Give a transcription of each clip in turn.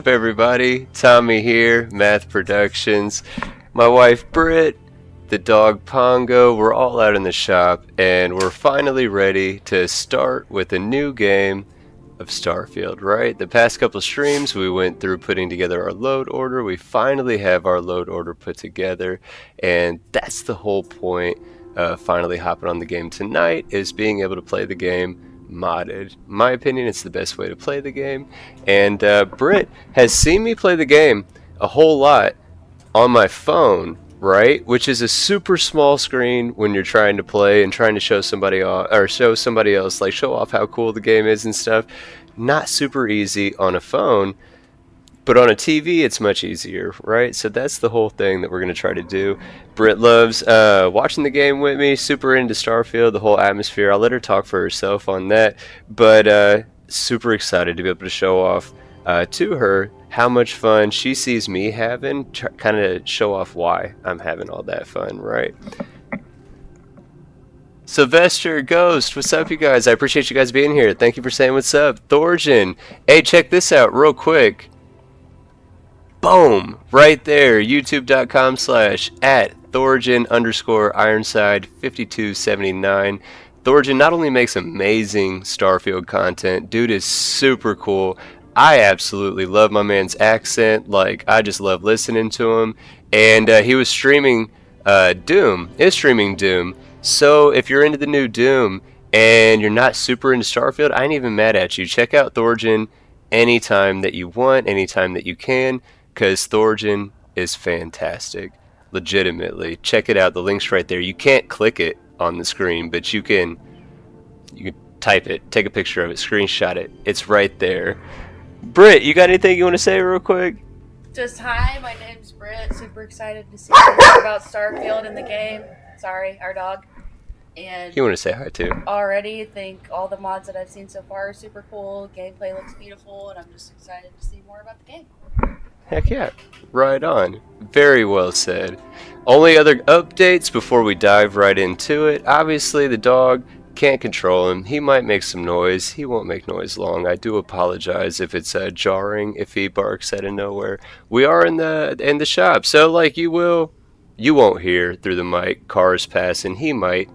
Up, everybody? Tommy here, Math Productions. My wife Britt, the dog Pongo, we're all out in the shop and we're finally ready to start with a new game of Starfield, right? The past couple streams we went through putting together our load order. We finally have our load order put together, and that's the whole point of finally hopping on the game tonight, is being able to play the game modded. In my opinion, it's the best way to play the game, and Britt has seen me play the game a whole lot on my phone, right? Which is a super small screen when you're trying to play and trying to show somebody off, or show somebody else, like show off how cool the game is and stuff. Not super easy on a phone, but on a TV it's much easier, right? So that's the whole thing that we're going to try to do. Britt loves watching the game with me, super into Starfield, the whole atmosphere. I'll let her talk for herself on that, but super excited to be able to show off to her how much fun she sees me having, kind of show off why I'm having all that fun, right? Sylvester, Ghost, what's up, you guys? I appreciate you guys being here. Thank you for saying what's up. Thorjan, hey, check this out real quick. Boom! Right there, youtube.com/@Thorjan_Ironside5279. Thorjan not only makes amazing Starfield content, dude is super cool. I absolutely love my man's accent. Like, I just love listening to him. And he was streaming is streaming Doom. So if you're into the new Doom and you're not super into Starfield, I ain't even mad at you. Check out Thorjan anytime that you want, anytime that you can, because Thorjan is fantastic. Legitimately. Check it out. The link's right there. You can't click it on the screen, but you can type it, take a picture of it, screenshot it. It's right there. Britt, you got anything you want to say real quick? Just hi, my name's Britt. Super excited to see more about Starfield in the game. Sorry, our dog. And You want to say hi too? already think all the mods that I've seen so far are super cool. Gameplay looks beautiful, and I'm just excited to see more about the game. Heck yeah. Right on. Very well said. Only other updates before we dive right into it. Obviously, the dog, can't control him. He might make some noise. He won't make noise long. I do apologize if it's jarring, if he barks out of nowhere. We are in the shop, so like you won't hear through the mic cars passing. He might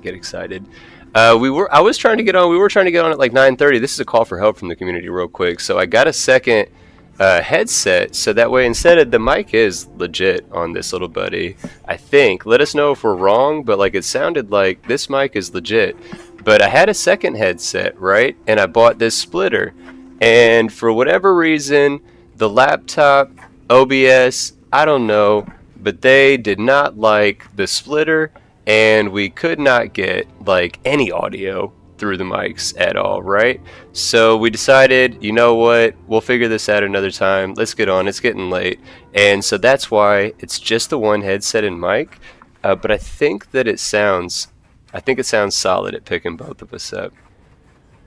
get excited. We were trying to get on at like 9:30. This is a call for help from the community real quick. So I got a second headset, so that way instead of the mic is legit on this little buddy, I think. Let us know if we're wrong, but like it sounded like this mic is legit. But I had a second headset, right? And I bought this splitter, and for whatever reason, the laptop, OBS, I don't know, but they did not like the splitter, and we could not get like any audio through the mics at all, right? So we decided, you know what, we'll figure this out another time. Let's get on. It's getting late, and so that's why it's just the one headset and mic. But I think it sounds solid at picking both of us up.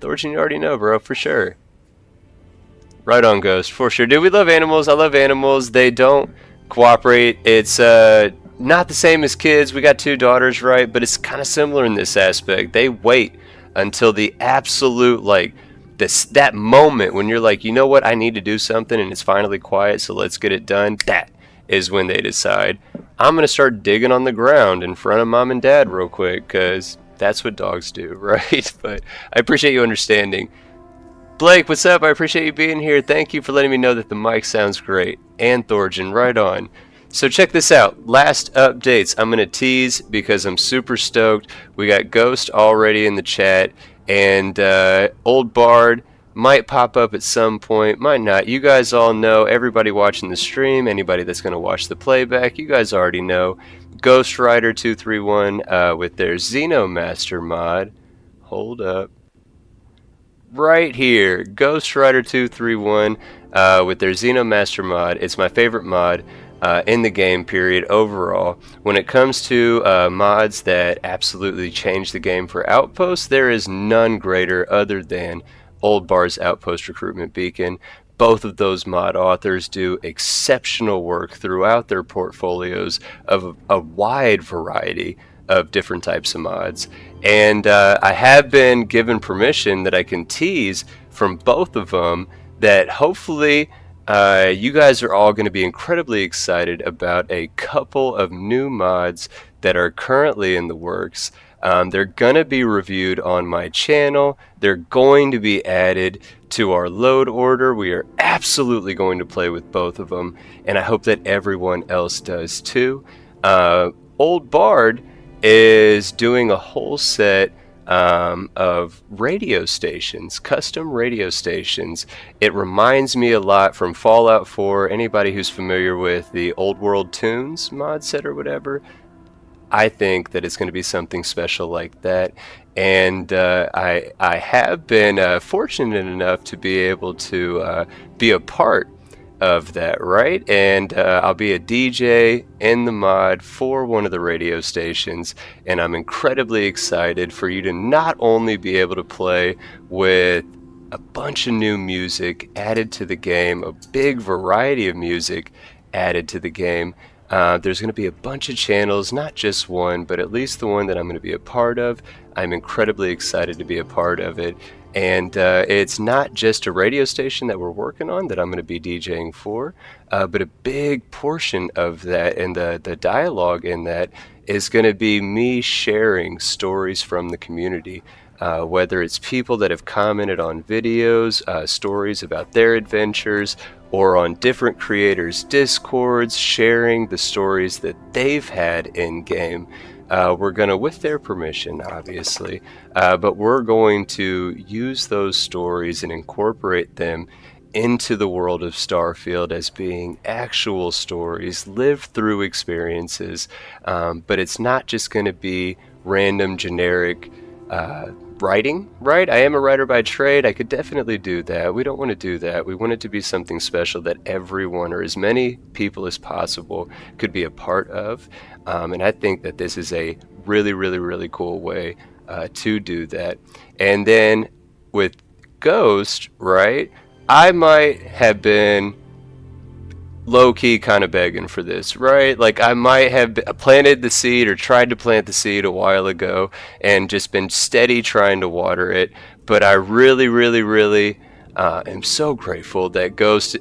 Thorjan, you already know, bro, for sure. Right on, Ghost, for sure. Dude, we love animals. I love animals. They don't cooperate. It's not the same as kids. We got 2 daughters, right? But it's kind of similar in this aspect. They wait until the absolute, like, that moment when you're like, you know what, I need to do something, and it's finally quiet, so let's get it done. That is when they decide, I'm going to start digging on the ground in front of mom and dad real quick, because that's what dogs do, right? But I appreciate you understanding. Blake, what's up? I appreciate you being here. Thank you for letting me know that the mic sounds great. And Thorjan, right on. So check this out. Last updates I'm going to tease because I'm super stoked. We got Ghost already in the chat, and Old Bard might pop up at some point, might not. You guys all know, everybody watching the stream, anybody that's going to watch the playback, you guys already know. Ghost Rider 231 with their Xenomaster mod. Hold up. Right here, Ghost Rider 231 with their Xenomaster mod. It's my favorite mod in the game, period, overall. When it comes to mods that absolutely change the game for Outpost, there is none greater other than Old Bar's Outpost Recruitment Beacon. Both of those mod authors do exceptional work throughout their portfolios of a wide variety of different types of mods. And I have been given permission that I can tease from both of them that hopefully You guys are all going to be incredibly excited about a couple of new mods that are currently in the works. They're going to be reviewed on my channel. They're going to be added to our load order. We are absolutely going to play with both of them, and I hope that everyone else does too. Old Bard is doing a whole set of radio stations, custom radio stations. It reminds me a lot from Fallout 4. Anybody who's familiar with the Old World Tunes mod set or whatever, I think that it's going to be something special like that. And I have been fortunate enough to be able to be a part of that, right? And I'll be a DJ in the mod for one of the radio stations, and I'm incredibly excited for you to not only be able to play with a bunch of new music added to the game, a big variety of music added to the game. There's going to be a bunch of channels, not just one, but at least the one that I'm going to be a part of. I'm incredibly excited to be a part of it. And it's not just a radio station that we're working on that I'm going to be DJing for, but a big portion of that and the dialogue in that is going to be me sharing stories from the community. Whether it's people that have commented on videos, stories about their adventures, or on different creators' discords, sharing the stories that they've had in-game. We're going to, with their permission, obviously, but we're going to use those stories and incorporate them into the world of Starfield as being actual stories, lived through experiences, but it's not just going to be random, generic writing, right? I am a writer by trade. I could definitely do that. We don't want to do that. We want it to be something special that everyone, or as many people as possible, could be a part of. And I think that this is a really, really, really cool way to do that. And then with Ghost, right, I might have been low-key kind of begging for this, right? Like, I might have planted the seed or tried to plant the seed a while ago and just been steady trying to water it, but I really, really, really am so grateful that Ghost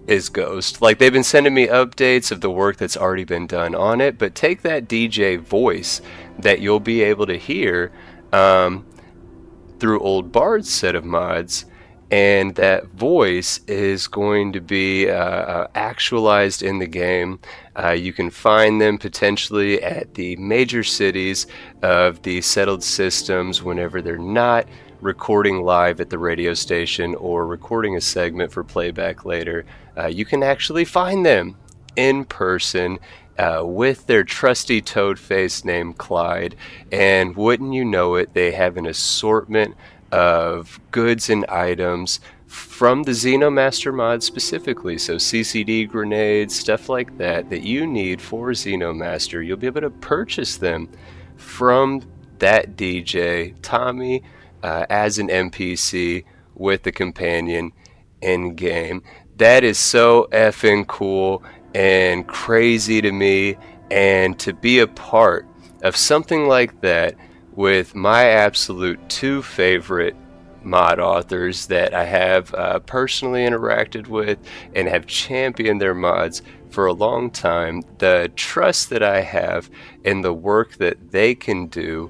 is Ghost. Like, they've been sending me updates of the work that's already been done on it, but take that DJ voice that you'll be able to hear through Old Bard's set of mods, and that voice is going to be actualized in the game. You can find them potentially at the major cities of the settled systems whenever they're not recording live at the radio station or recording a segment for playback later. You can actually find them in person with their trusty toad face named Clyde, and wouldn't you know it, they have an assortment of goods and items from the Xenomaster mod specifically, so CCD grenades, stuff like that that you need for Xenomaster. You'll be able to purchase them from that DJ Tommy as an NPC with the companion in game. That is so effing cool and crazy to me, and to be a part of something like that with my absolute two favorite mod authors that I have personally interacted with and have championed their mods for a long time. The trust that I have in the work that they can do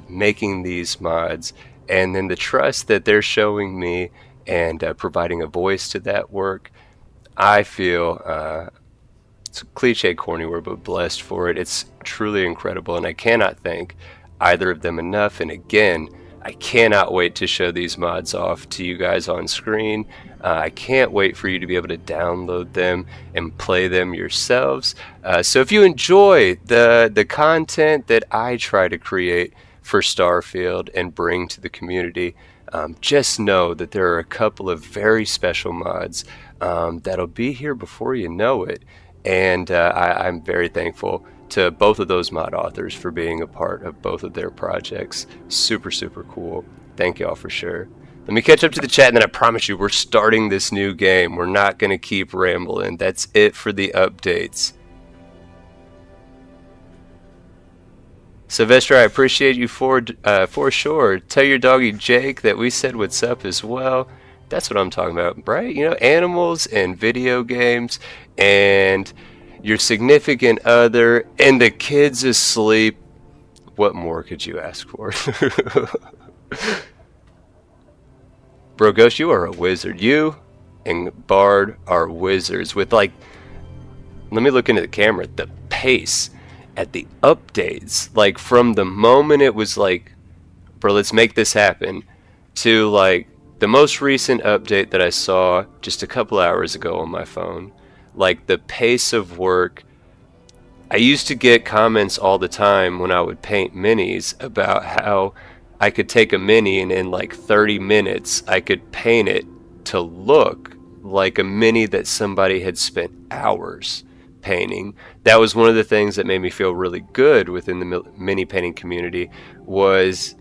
making these mods, and then the trust that they're showing me and providing a voice to that work, I feel it's a cliche, corny word, but blessed for it. It's truly incredible, and I cannot thank either of them enough. And again, I cannot wait to show these mods off to you guys on screen. I can't wait for you to be able to download them and play them yourselves. So if you enjoy the content that I try to create for Starfield and bring to the community, just know that there are a couple of very special mods that'll be here before you know it. And I'm very thankful to both of those mod authors for being a part of both of their projects. Super, super cool. Thank y'all for sure. Let me catch up to the chat, and then I promise you we're starting this new game. We're not going to keep rambling. That's it for the updates. Sylvester, I appreciate you for sure. Tell your doggy Jake that we said what's up as well. That's what I'm talking about, right? You know, animals and video games and your significant other and the kids asleep. What more could you ask for? Bro, Ghost, you are a wizard. You and Bard are wizards with, like, let me look into the camera. The pace at the updates, like, from the moment it was like, bro, let's make this happen, to, like, the most recent update that I saw just a couple hours ago on my phone. Like, the pace of work. I used to get comments all the time when I would paint minis about how I could take a mini and in like 30 minutes I could paint it to look like a mini that somebody had spent hours painting. That was one of the things that made me feel really good within the mini painting community, was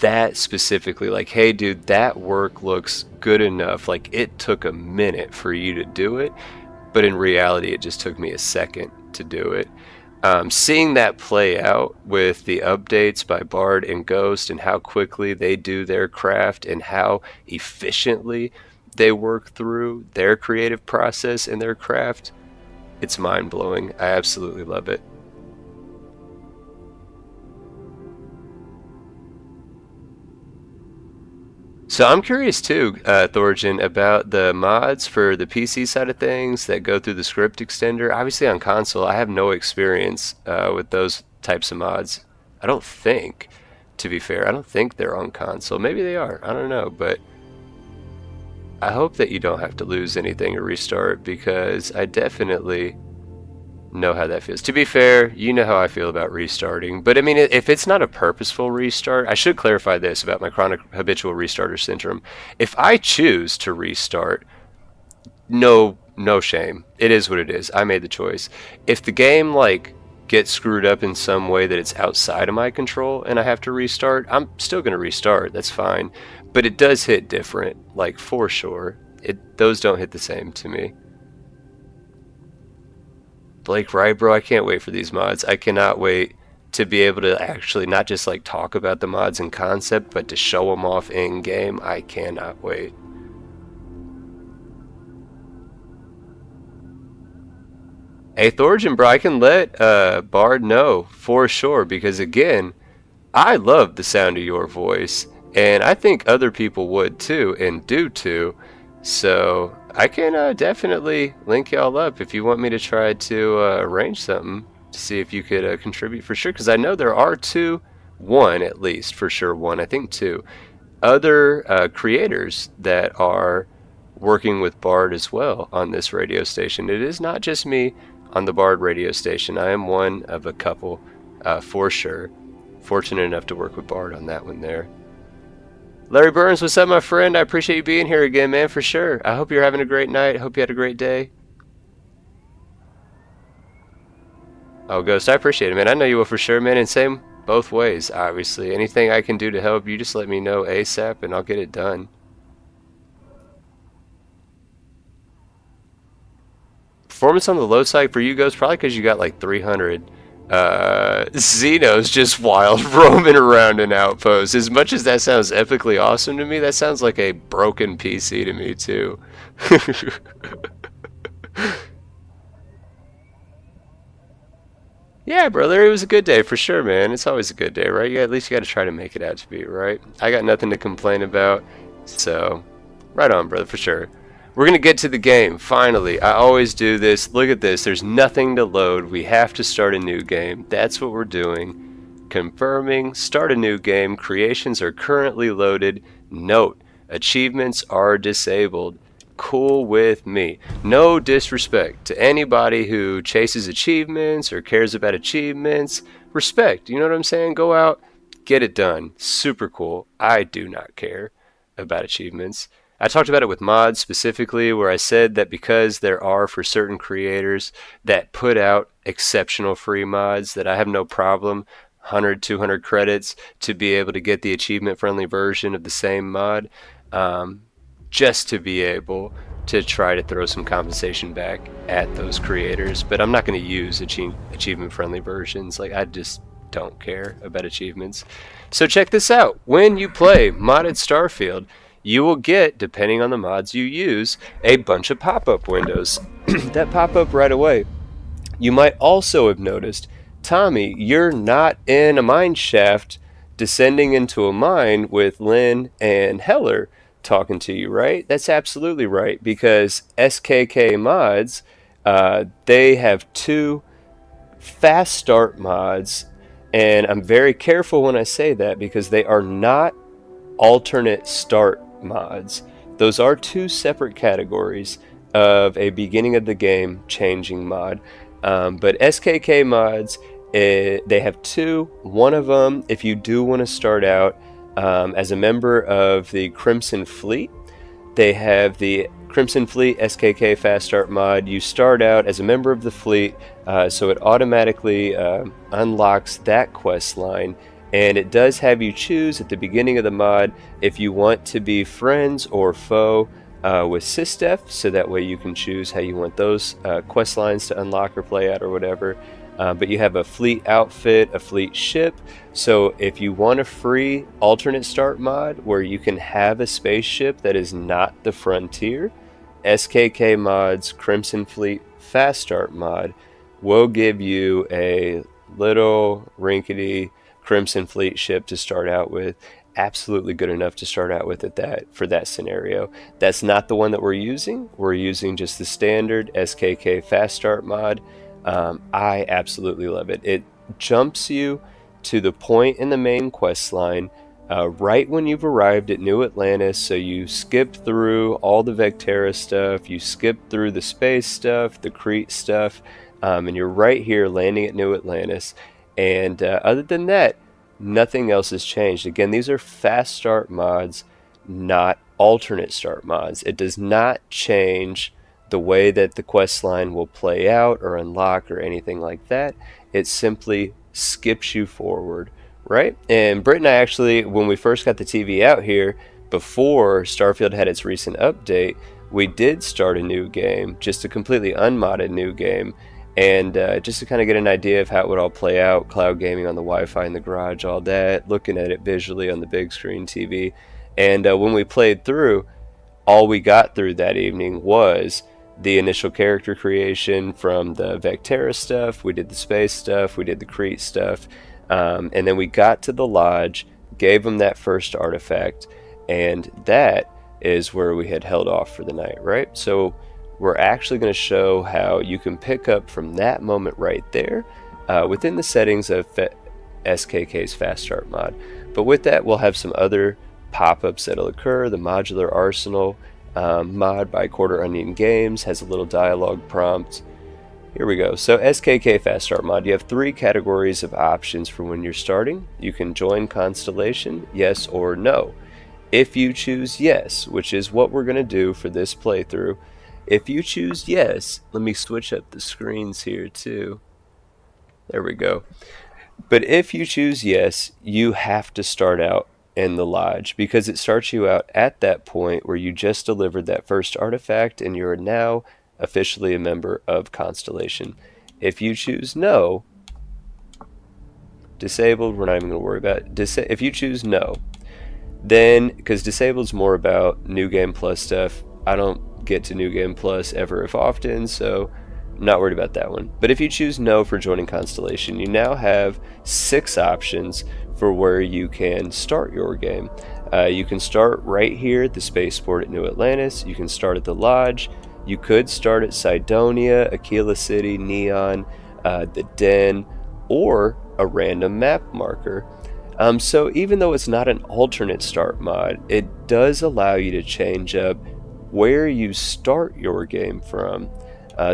that specifically, like, hey dude, that work looks good enough, like it took a minute for you to do it, but in reality it just took me a second to do it. Seeing that play out with the updates by Bard and Ghost and how quickly they do their craft and how efficiently they work through their creative process and their craft, it's mind-blowing. I absolutely love it. So I'm curious too, Thorjan, about the mods for the PC side of things that go through the script extender. Obviously on console, I have no experience with those types of mods. I don't think, to be fair, I don't think they're on console. Maybe they are, I don't know, but I hope that you don't have to lose anything or restart, because I definitely know how that feels. To be fair, you know how I feel about restarting, but I mean, if it's not a purposeful restart, I should clarify this about my chronic habitual restarter syndrome. If I choose to restart, no shame. It is what it is. I made the choice. If the game like gets screwed up in some way that it's outside of my control and I have to restart, I'm still going to restart. That's fine. But it does hit different, like, for sure. Those don't hit the same to me. Blake, right, bro? I can't wait for these mods. I cannot wait to be able to actually not just like talk about the mods in concept, but to show them off in game. I cannot wait. Hey, Thorjan, bro, I can let Bard know for sure, because again, I love the sound of your voice, and I think other people would too, and do too. So I can definitely link y'all up if you want me to try to arrange something to see if you could contribute for sure, because I know there are one at least, for sure one, I think two, other creators that are working with Bard as well on this radio station. It is not just me on the Bard radio station. I am one of a couple, for sure. Fortunate enough to work with Bard on that one there. Larry Burns, what's up, my friend? I appreciate you being here again, man, for sure. I hope you're having a great night. I hope you had a great day. Oh, Ghost, I appreciate it, man. I know you will for sure, man, and same both ways, obviously. Anything I can do to help, you just let me know ASAP, and I'll get it done. Performance on the low side for you, Ghost, probably because you got like 300. Xeno's just wild roaming around an outpost. As much as that sounds epically awesome to me, that sounds like a broken PC to me too. Yeah, brother, it was a good day for sure, man. It's always a good day, right? At least you got to try to make it out to be, right? I got nothing to complain about, so right on, brother, for sure. We're going to get to the game, finally. I always do this. Look at this. There's nothing to load. We have to start a new game. That's what we're doing. Confirming. Start a new game. Creations are currently loaded. Note, achievements are disabled. Cool with me. No disrespect to anybody who chases achievements or cares about achievements. Respect. You know what I'm saying? Go out, get it done. Super cool. I do not care about achievements. I talked about it with mods specifically, where I said that because there are for certain creators that put out exceptional free mods, that I have no problem 100, 200 credits to be able to get the achievement friendly version of the same mod, just to be able to try to throw some compensation back at those creators. But I'm not going to use achievement friendly versions. Like, I just don't care about achievements. So check this out. When you play modded Starfield, you will get, depending on the mods you use, a bunch of pop-up windows that pop up right away. You might also have noticed, Tommy, you're not in a mine shaft descending into a mine with Lynn and Heller talking to you, right? That's absolutely right, because SKK mods, they have two fast start mods, and I'm very careful when I say that because they are not alternate start mods. Those are two separate categories of a beginning of the game changing mod. But SKK mods, they have two. One of them, if you do want to start out as a member of the Crimson Fleet, they have the Crimson Fleet SKK Fast Start mod. You start out as a member of the fleet, so it automatically unlocks that quest line. And it does have you choose at the beginning of the mod if you want to be friends or foe with Systef, so that way you can choose how you want those quest lines to unlock or play out or whatever. But you have a fleet outfit, a fleet ship. So if you want a free alternate start mod where you can have a spaceship that is not the Frontier, SKK Mods Crimson Fleet Fast Start mod will give you a little rinkety Crimson Fleet ship to start out with. Absolutely good enough to start out with for that scenario. That's not the one that we're using. We're using just the standard SKK Fast Start mod. I absolutely love it. It jumps you to the point in the main quest line right when you've arrived at New Atlantis, so you skip through all the Vecterra stuff, you skip through the space stuff, the Crete stuff, and you're right here landing at New Atlantis. And other than that, nothing else has changed. Again, these are fast start mods, not alternate start mods. It does not change the way that the quest line will play out or unlock or anything like that. It simply skips you forward, right? And Britt and I actually, when we first got the TV out here, before Starfield had its recent update, we did start a new game, just a completely unmodded new game, and just to kind of get an idea of how it would all play out, cloud gaming on the Wi-Fi in the garage, all that, looking at it visually on the big screen TV. And when we played through, all we got through that evening was the initial character creation from the Vecterra stuff, we did the space stuff, we did the Crete stuff, and then we got to the lodge, gave them that first artifact, and that is where we had held off for the night, right? So we're actually going to show how you can pick up from that moment right there within the settings of SKK's Fast Start mod. But with that, we'll have some other pop-ups that'll occur. The Modular Arsenal mod by Quarter Onion Games has a little dialogue prompt. Here we go. So SKK Fast Start mod, you have three categories of options for when you're starting. You can join Constellation, yes or no. If you choose yes, which is what we're going to do for this playthrough, if you choose yes, let me switch up the screens here too. There we go. But if you choose yes, you have to start out in the lodge, because it starts you out at that point where you just delivered that first artifact and you're now officially a member of Constellation. If you choose no, disabled, we're not even going to worry about it. If you choose no, then, because disabled is more about New Game Plus stuff, I don't get to New Game Plus ever if often, so I'm not worried about that one. But if you choose no for joining Constellation, you now have 6 options for where you can start your game. You can start right here at the spaceport at New Atlantis. You can start at the lodge. You could start at Cydonia, Aquila City, Neon, the Den, or a random map marker. So even though it's not an alternate start mod, it does allow you to change up where you start your game from.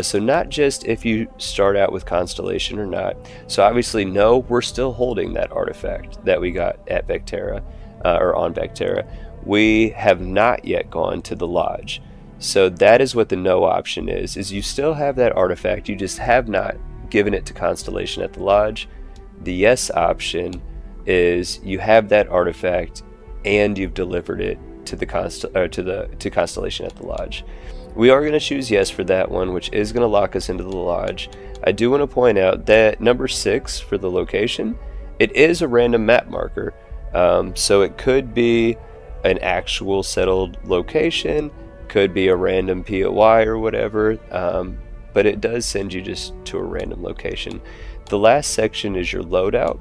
So not just if you start out with Constellation or not. So obviously no, we're still holding that artifact that we got at Vecterra, or on Vecterra. We have not yet gone to the lodge. So that is what the no option is you still have that artifact, you just have not given it to Constellation at the lodge. The yes option is you have that artifact and you've delivered it to the Constellation at the lodge. We are going to choose yes for that one, which is going to lock us into the lodge. I do want to point out that number 6 for the location, it is a random map marker. So it could be an actual settled location, could be a random POI or whatever, but it does send you just to a random location. The last section is your loadout.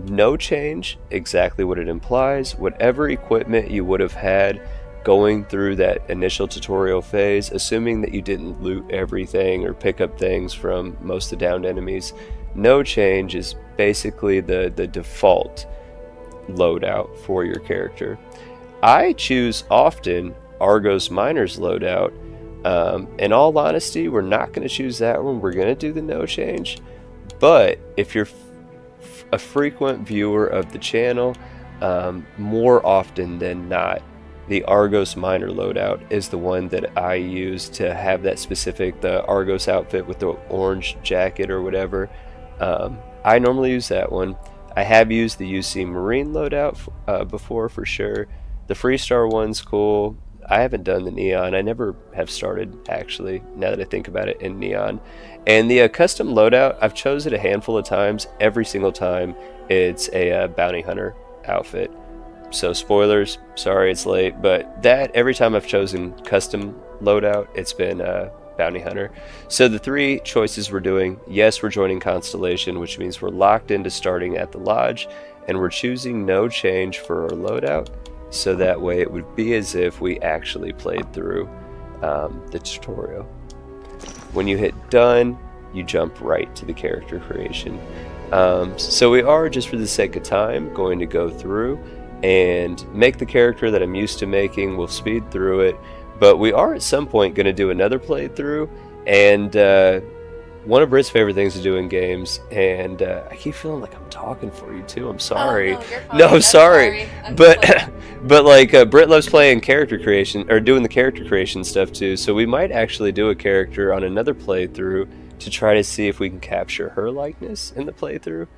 No change, exactly what it implies. Whatever equipment you would have had going through that initial tutorial phase, assuming that you didn't loot everything or pick up things from most of the downed enemies, no change is basically the default loadout for your character. I choose often Argos Miner's loadout. In all honesty, we're not going to choose that one. We're going to do the no change. But if you're a frequent viewer of the channel, more often than not, the Argos Miner loadout is the one that I use to have that specific, the Argos outfit with the orange jacket or whatever. I normally use that one. I have used the UC Marine loadout before for sure. The Freestar one's cool. I haven't done the Neon. I never have started, actually, now that I think about it, in Neon. And the custom loadout, I've chosen it a handful of times. Every single time, it's a bounty hunter outfit. So spoilers, sorry it's late, but that, every time I've chosen custom loadout, it's been bounty hunter. So the three choices we're doing, yes, we're joining Constellation, which means we're locked into starting at the lodge, and we're choosing no change for our loadout. So that way it would be as if we actually played through the tutorial. When you hit done, you jump right to the character creation. So we are, just for the sake of time, going to go through and make the character that I'm used to making. We'll speed through it, but we are at some point going to do another playthrough, and one of Britt's favorite things to do in games, and I keep feeling like I'm talking for you too. I'm sorry. Oh, no, you're fine. No, I'm sorry. I'm But like Britt loves playing character creation, or doing the character creation stuff too. So we might actually do a character on another playthrough to try to see if we can capture her likeness in the playthrough.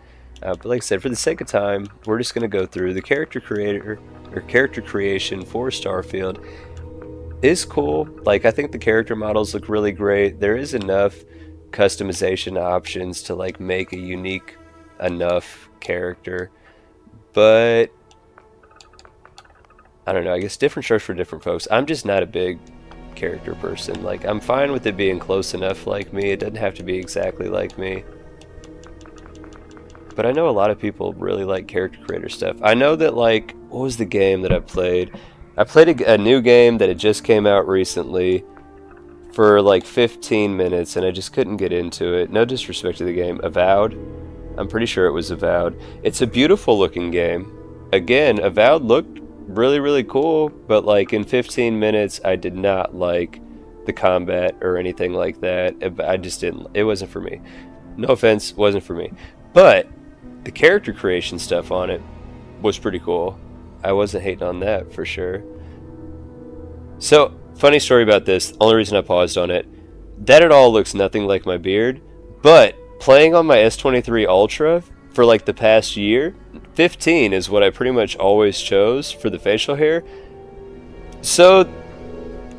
But like I said, for the sake of time, we're just going to go through the character creator or character creation for Starfield. Is cool. Like, I think the character models look really great. There is enough customization options to like make a unique enough character, but I don't know, I guess different strokes for different folks. I'm just not a big character person. Like, I'm fine with it being close enough like me. It doesn't have to be exactly like me. But I know a lot of people really like character creator stuff. I know that, like, what was the game that I played? I played a new game that had just came out recently for like 15 minutes, and I just couldn't get into it. No disrespect to the game. Avowed? I'm pretty sure it was Avowed. It's a beautiful looking game. Again, Avowed looked really, really cool, but like in 15 minutes, I did not like the combat or anything like that. I just didn't. It wasn't for me. No offense, wasn't for me. But the character creation stuff on it was pretty cool. I wasn't hating on that for sure. So, funny story about this, the only reason I paused on it, that it all looks nothing like my beard, but playing on my S23 Ultra for like the past year, 15 is what I pretty much always chose for the facial hair. So,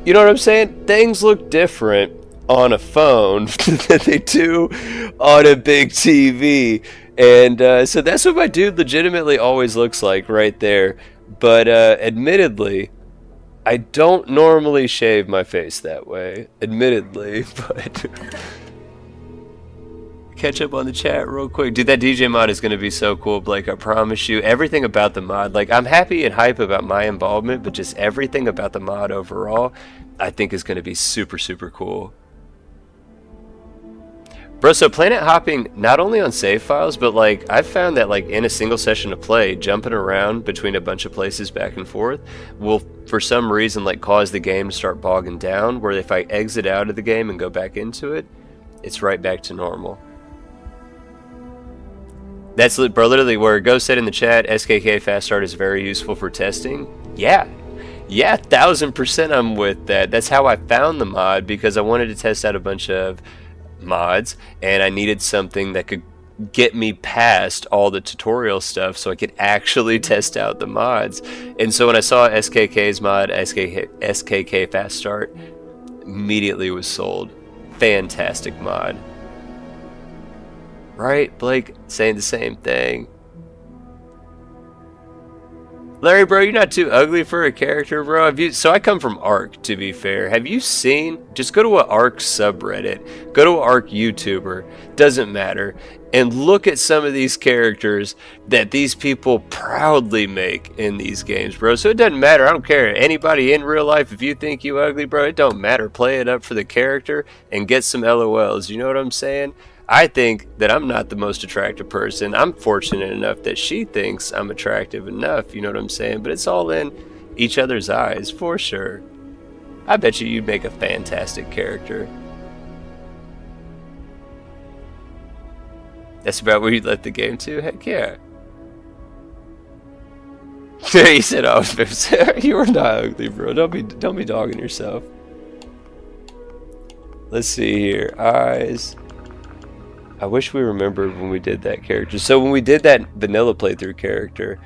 you know what I'm saying? Things look different on a phone than they do on a big TV. And so that's what my dude legitimately always looks like right there. But admittedly, I don't normally shave my face that way, admittedly, but catch up on the chat real quick. Dude, that DJ mod is going to be so cool, Blake, I promise you. Everything about the mod, like, I'm happy and hype about my involvement, but just everything about the mod overall, I think is going to be super, super cool. Bro, so planet hopping, not only on save files, but like, I've found that like in a single session of play, jumping around between a bunch of places back and forth will, for some reason, like cause the game to start bogging down, where if I exit out of the game and go back into it, it's right back to normal. That's, bro, literally where Ghost said in the chat, SKK Fast Start is very useful for testing. Yeah, 1000% I'm with that. That's how I found the mod, because I wanted to test out a bunch of mods, and I needed something that could get me past all the tutorial stuff so I could actually test out the mods. And so when I saw SKK's mod, SKK Fast Start, immediately was sold. Fantastic mod. Right, Blake? Saying the same thing. Larry, bro, you're not too ugly for a character, bro. Have you? So I come from Arc, to be fair. Have you seen? Just go to an Arc subreddit, go to an Arc YouTuber, doesn't matter, and look at some of these characters that these people proudly make in these games, bro. So it doesn't matter. I don't care. Anybody in real life, if you think you ugly, bro, it don't matter. Play it up for the character and get some LOLs. You know what I'm saying? I think that I'm not the most attractive person. I'm fortunate enough that she thinks I'm attractive enough, you know what I'm saying? But it's all in each other's eyes, for sure. I bet you'd make a fantastic character. That's about where you'd let the game to? Heck yeah. He said, "Oh, you are not ugly, bro. Don't be dogging yourself." Let's see here. Eyes. I wish we remembered when we did that character. So when we did that vanilla playthrough character,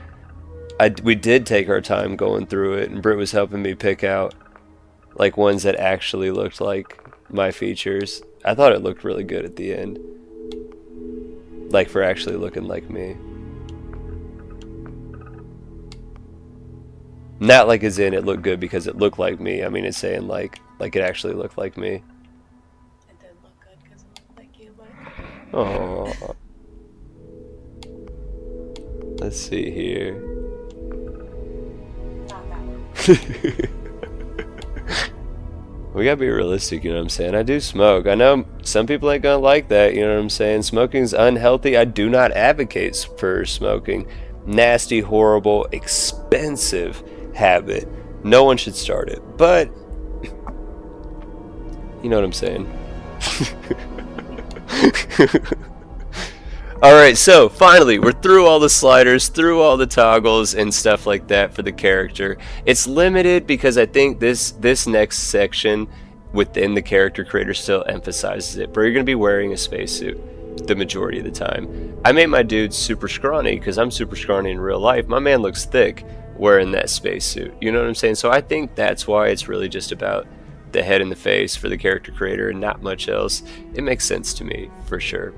we did take our time going through it, and Britt was helping me pick out like ones that actually looked like my features. I thought it looked really good at the end, like for actually looking like me. Not like as in it looked good because it looked like me. I mean, it's saying like it actually looked like me. Oh, let's see here. Not that one. We gotta be realistic, you know what I'm saying? I do smoke. I know some people ain't gonna like that, you know what I'm saying? Smoking's unhealthy. I do not advocate for smoking. Nasty, horrible, expensive habit. No one should start it. But, you know what I'm saying? Alright, so finally we're through all the sliders, through all the toggles and stuff like that for the character. It's limited because I think this next section within the character creator still emphasizes it, but you're going to be wearing a spacesuit the majority of the time. I made my dude super scrawny because I'm super scrawny in real life. My man looks thick wearing that spacesuit, you know what I'm saying? So I think that's why it's really just about the head and the face for the character creator and not much else. It makes sense to me for sure.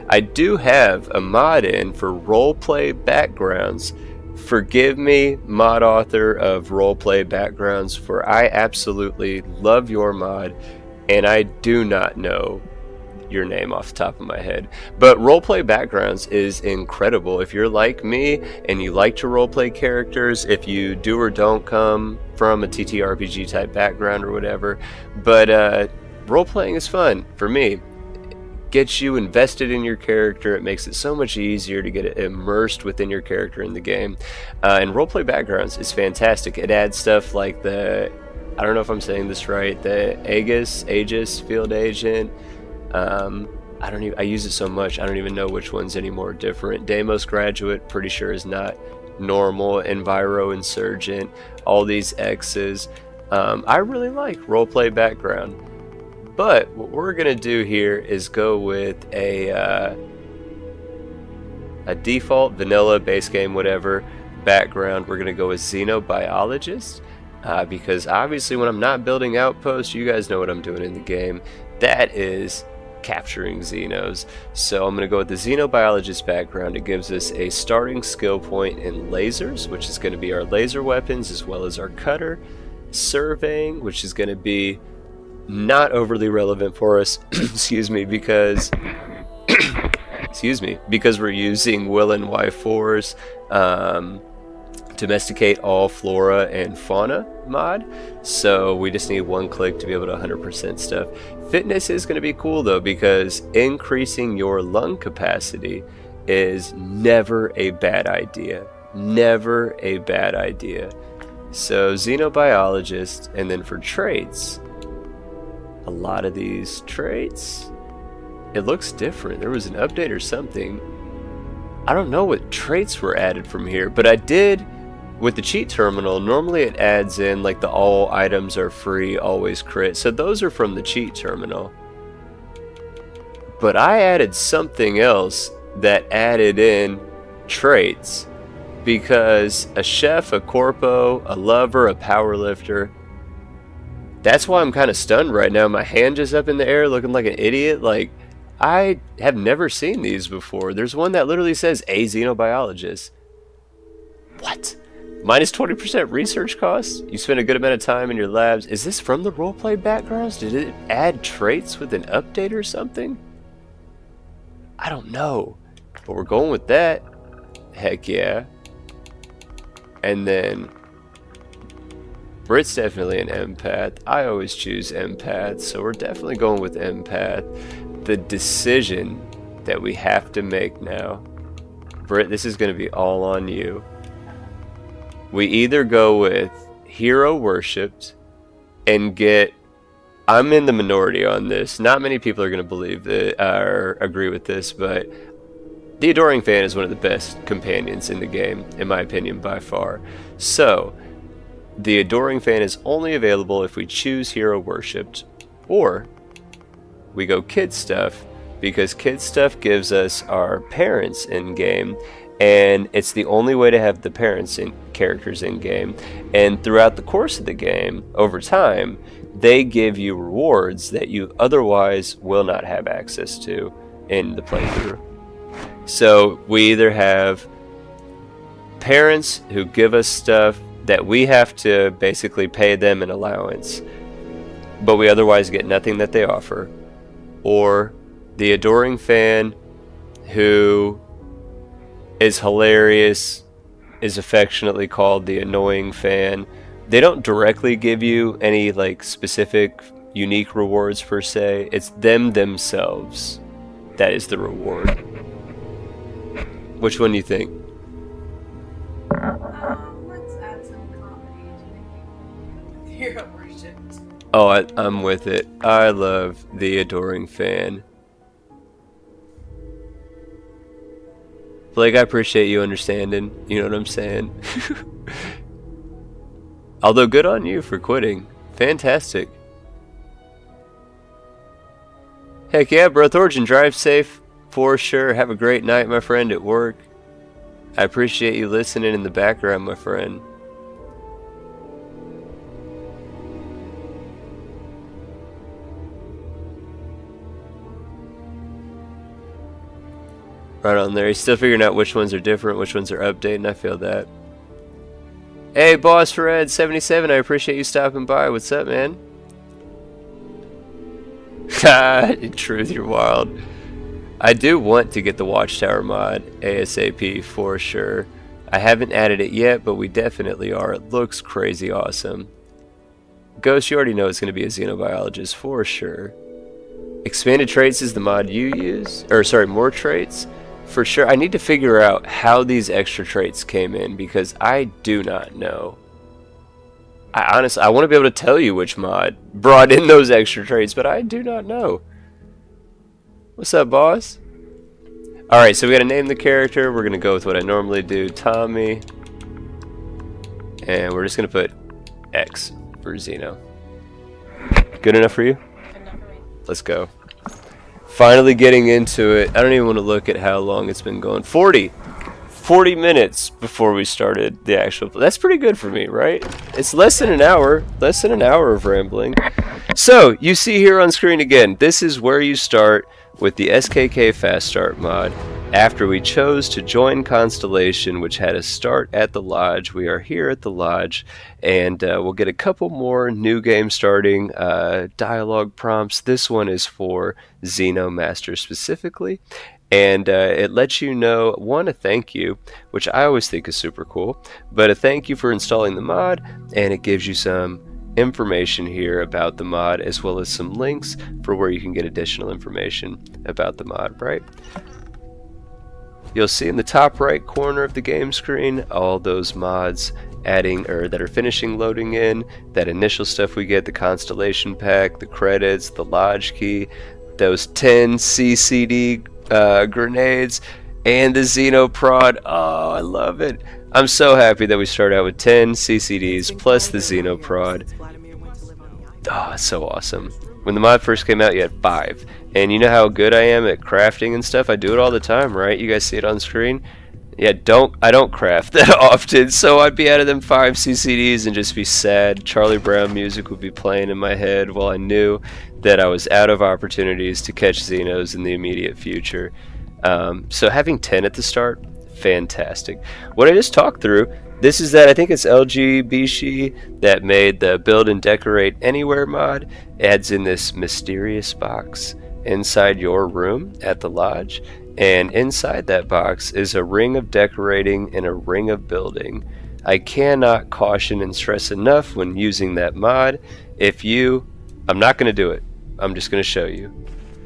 I do have a mod in for roleplay backgrounds. Forgive me, mod author of roleplay backgrounds, for I absolutely love your mod and I do not know your name off the top of my head, but roleplay backgrounds is incredible. If you're like me and you like to roleplay characters, if you do or don't come from a TTRPG type background or whatever, but roleplaying is fun for me. Gets you invested in your character. It makes it so much easier to get immersed within your character in the game, and roleplay backgrounds is fantastic. It adds stuff like I don't know if I'm saying this right, the Aegis field agent. I use it so much I don't even know which one's any more different. Deimos graduate, pretty sure is not normal. Enviro insurgent, all these X's. I really like roleplay background, but what we're gonna do here is go with a default vanilla base game whatever background. We're gonna go with xenobiologist because obviously when I'm not building outposts, you guys know what I'm doing in the game. That is capturing Xenos. So I'm going to go with the Xenobiologist background. It gives us a starting skill point in lasers, which is going to be our laser weapons as well as our cutter. Surveying, which is going to be not overly relevant for us, excuse me, because we're using Will and Y4's domesticate all flora and fauna mod, so we just need one click to be able to 100% stuff. Fitness is going to be cool though, because increasing your lung capacity is never a bad idea. Never a bad idea. So xenobiologist, and then for traits, a lot of these traits, it looks different. There was an update or something. I don't know what traits were added from here, but I did with the cheat terminal. Normally it adds in like the all items are free, always crit. So those are from the cheat terminal. But I added something else that added in traits, because a chef, a corpo, a lover, a power lifter. That's why I'm kind of stunned right now. My hand just up in the air looking like an idiot. Like, I have never seen these before. There's one that literally says a xenobiologist. What? Minus 20% research costs? You spend a good amount of time in your labs. Is this from the roleplay backgrounds? Did it add traits with an update or something? I don't know. But we're going with that. Heck yeah. And then Brit's definitely an empath. I always choose empath, so we're definitely going with empath. The decision that we have to make now. Brit, this is going to be all on you. We either go with hero worshipped and get... I'm in the minority on this. Not many people are going to believe that or agree with this, but the Adoring Fan is one of the best companions in the game, in my opinion, by far. So, the Adoring Fan is only available if we choose hero worshipped, or we go kid stuff, because kid stuff gives us our parents in game, and it's the only way to have the parents in characters in game. And throughout the course of the game, over time, they give you rewards that you otherwise will not have access to in the playthrough. So we either have parents who give us stuff that we have to basically pay them an allowance, but we otherwise get nothing that they offer, or the Adoring Fan who is hilarious, is affectionately called the Annoying Fan. They don't directly give you any like specific unique rewards per se. It's them themselves that is the reward. Which one do you think? Let's add some comedy to hero worship. Oh, I'm with it. I love the Adoring Fan. Blake, I appreciate you understanding. You know what I'm saying? Although good on you for quitting. Fantastic. Heck yeah, bro. Thorgen, drive safe for sure. Have a great night, my friend, at work. I appreciate you listening in the background, my friend. Right on there. He's still figuring out which ones are different, which ones are updating. I feel that. Hey, Boss Fred 77, I appreciate you stopping by. What's up, man? In truth, you're wild. I do want to get the Watchtower mod ASAP for sure. I haven't added it yet, but we definitely are. It looks crazy awesome. Ghost, you already know it's going to be a xenobiologist for sure. Expanded traits is the mod you use? Or sorry, more traits? For sure. I need to figure out how these extra traits came in because I do not know. I honestly, I want to be able to tell you which mod brought in those extra traits, but I do not know. What's up, boss? Alright, so we gotta name the character. We're gonna go with what I normally do, Tommy. And we're just gonna put X for Xeno. Good enough for you? Good enough for me. Let's go. Finally getting into it. I don't even want to look at how long it's been going. 40 minutes before we started the actual... That's pretty good for me, right? It's less than an hour. Less than an hour of rambling. So, you see here on screen again, this is where you start with the SKK Fast Start mod. After we chose to join Constellation, which had a start at the Lodge, we are here at the Lodge, and we'll get a couple more new game starting dialogue prompts. This one is for Xeno Master specifically, and it lets you know, one, a thank you, which I always think is super cool, but a thank you for installing the mod, and it gives you some information here about the mod, as well as some links for where you can get additional information about the mod, right? You'll see in the top right corner of the game screen all those mods adding or that are finishing loading in, that initial stuff we get, the Constellation pack, the credits, the Lodge key, those 10 CCD grenades, and the Xeno prod. Oh, I love it. I'm so happy that we start out with 10 CCDs plus the Xeno prod. Oh, it's so awesome. When the mod first came out, you had 5. And you know how good I am at crafting and stuff? I do it all the time, right? You guys see it on screen? Yeah, I don't craft that often, so I'd be out of them 5 CCDs and just be sad. Charlie Brown music would be playing in my head while I knew that I was out of opportunities to catch Xenos in the immediate future. So having 10 at the start, fantastic. What I just talked through This is that, I think it's LGBC that made the Build and Decorate Anywhere mod. It adds in this mysterious box inside your room at the lodge, and inside that box is a ring of decorating and a ring of building. I cannot caution and stress enough when using that mod. I'm not going to do it. I'm just going to show you.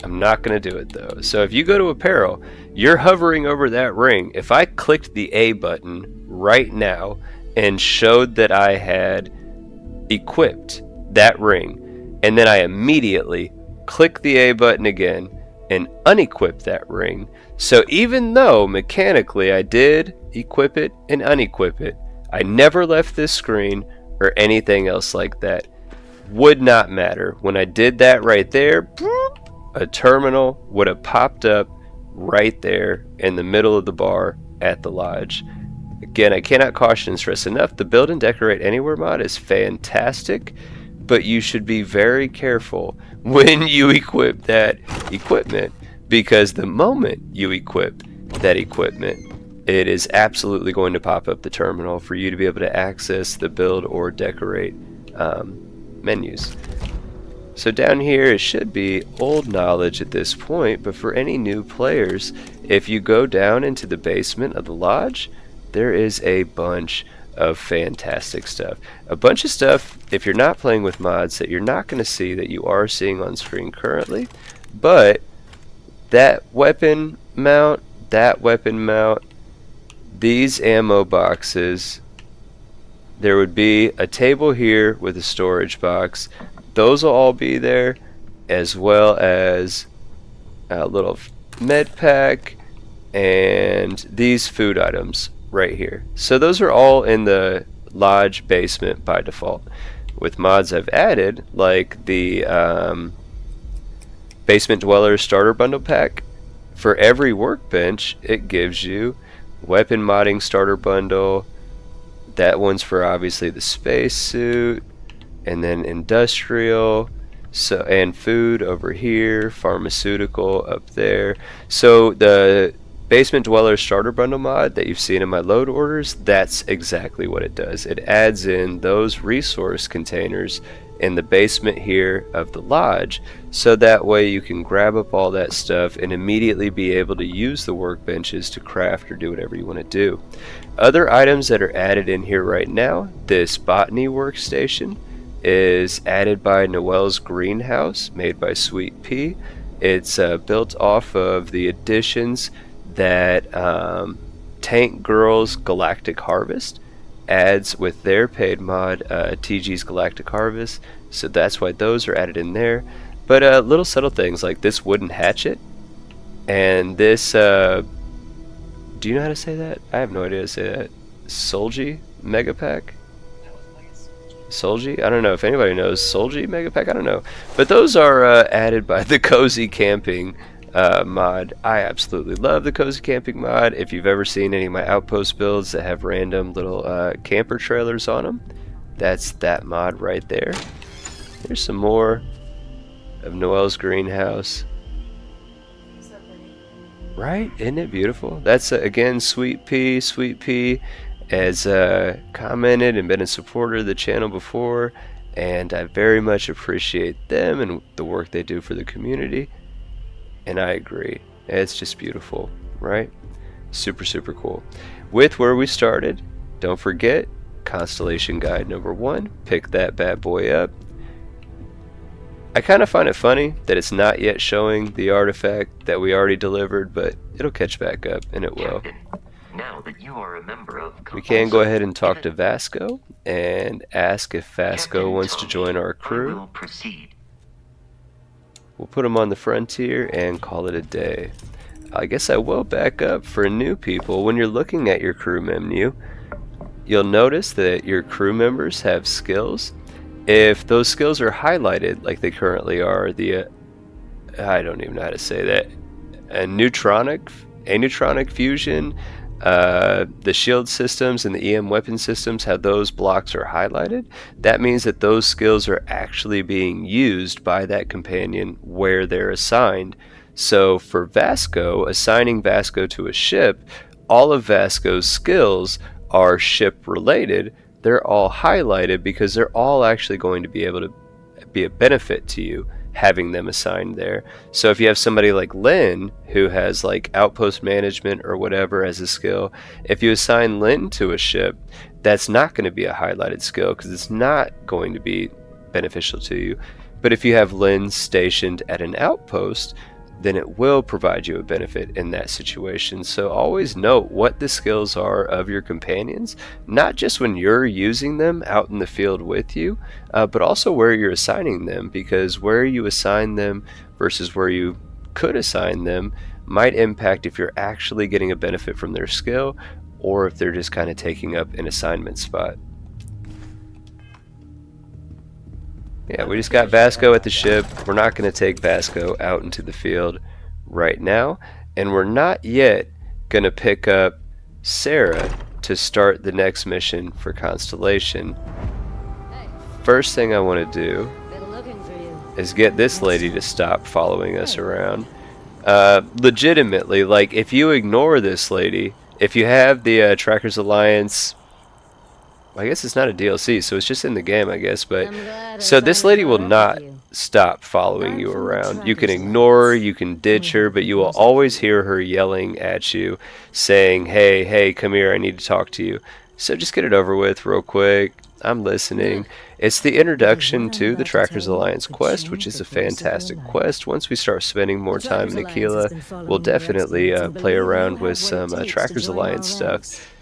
I'm not going to do it though. So if you go to apparel, you're hovering over that ring. If I clicked the A button right now and showed that I had equipped that ring, and then I immediately click the A button again and unequip that ring. So even though mechanically I did equip it and unequip it, I never left this screen or anything else like that. Would not matter. When I did that right there, a terminal would have popped up right there in the middle of the bar at the lodge. Again, I cannot caution and stress enough, the Build and Decorate Anywhere mod is fantastic, but you should be very careful when you equip that equipment, because the moment you equip that equipment, it is absolutely going to pop up the terminal for you to be able to access the Build or Decorate menus. So down here it should be old knowledge at this point, but for any new players, if you go down into the basement of the lodge, there is a bunch of fantastic stuff. A bunch of stuff, if you're not playing with mods, that you're not going to see that you are seeing on screen currently, but that weapon mount, these ammo boxes, there would be a table here with a storage box. Those will all be there, as well as a little med pack and these food items right here. So those are all in the lodge basement by default. With mods I've added, like the Basement Dweller Starter Bundle Pack, for every workbench it gives you weapon modding starter bundle. That one's for obviously the space suit, and then industrial, so, and food over here, pharmaceutical up there. So the Basement Dweller Starter Bundle mod that you've seen in my load orders, that's exactly what it does. It adds in those resource containers in the basement here of the lodge, so that way you can grab up all that stuff and immediately be able to use the workbenches to craft or do whatever you want to do. Other items that are added in here right now, this botany workstation is added by Noelle's Greenhouse, made by Sweet Pea. It's built off of the additions that Tank Girls Galactic Harvest adds with their paid mod, TG's Galactic Harvest, so that's why those are added in there. But little subtle things like this wooden hatchet and this, do you know how to say that? I have no idea how to say that. Solji Mega Pack? Solji? I don't know if anybody knows Solji Mega Pack, I don't know. But those are added by the Cozy Camping mod. I absolutely love the Cozy Camping mod. If you've ever seen any of my outpost builds that have random little camper trailers on them, that's that mod right there. Here's some more of Noelle's Greenhouse. Right? Isn't it beautiful? That's again Sweet Pea. Sweet Pea has commented and been a supporter of the channel before, and I very much appreciate them and the work they do for the community. And I agree. It's just beautiful, right? Super, super cool. With where we started, don't forget, Constellation Guide number 1. Pick that bad boy up. I kind of find it funny that it's not yet showing the artifact that we already delivered, but it'll catch back up, and it will. Now that you are a member of We can go ahead and talk to Vasco and ask if Vasco wants to join our crew. will proceed. We'll put him on the frontier and call it a day. I guess I will back up for new people. When you're looking at your crew menu, you'll notice that your crew members have skills. If those skills are highlighted like they currently are, the I don't even know how to say that, aneutronic fusion, the shield systems and the EM weapon systems, how those blocks are highlighted, that means that those skills are actually being used by that companion where they're assigned. So for Vasco, assigning Vasco to a ship, all of Vasco's skills are ship related, they're all highlighted because they're all actually going to be able to be a benefit to you having them assigned there. So if you have somebody like Lynn who has like outpost management or whatever as a skill, if you assign Lynn to a ship, that's not going to be a highlighted skill because it's not going to be beneficial to you. But if you have Lynn stationed at an outpost, then it will provide you a benefit in that situation. So always note what the skills are of your companions, not just when you're using them out in the field with you, but also where you're assigning them, because where you assign them versus where you could assign them might impact if you're actually getting a benefit from their skill or if they're just kind of taking up an assignment spot. Yeah, we just got Vasco at the ship. We're not going to take Vasco out into the field right now. And we're not yet going to pick up Sarah to start the next mission for Constellation. First thing I want to do is get this lady to stop following us around. Legitimately, like, if you ignore this lady, if you have the Trackers Alliance... I guess it's not a DLC, so it's just in the game, I guess. But so this lady will not stop following you around. You can ignore her, you can ditch her, but you will always hear her yelling at you, saying, hey, come here, I need to talk to you. So just get it over with real quick. I'm listening. It's the introduction to the Trackers Alliance quest, which is a fantastic quest. Once we start spending more time in Aquila, we'll definitely play around with some Trackers Alliance stuff.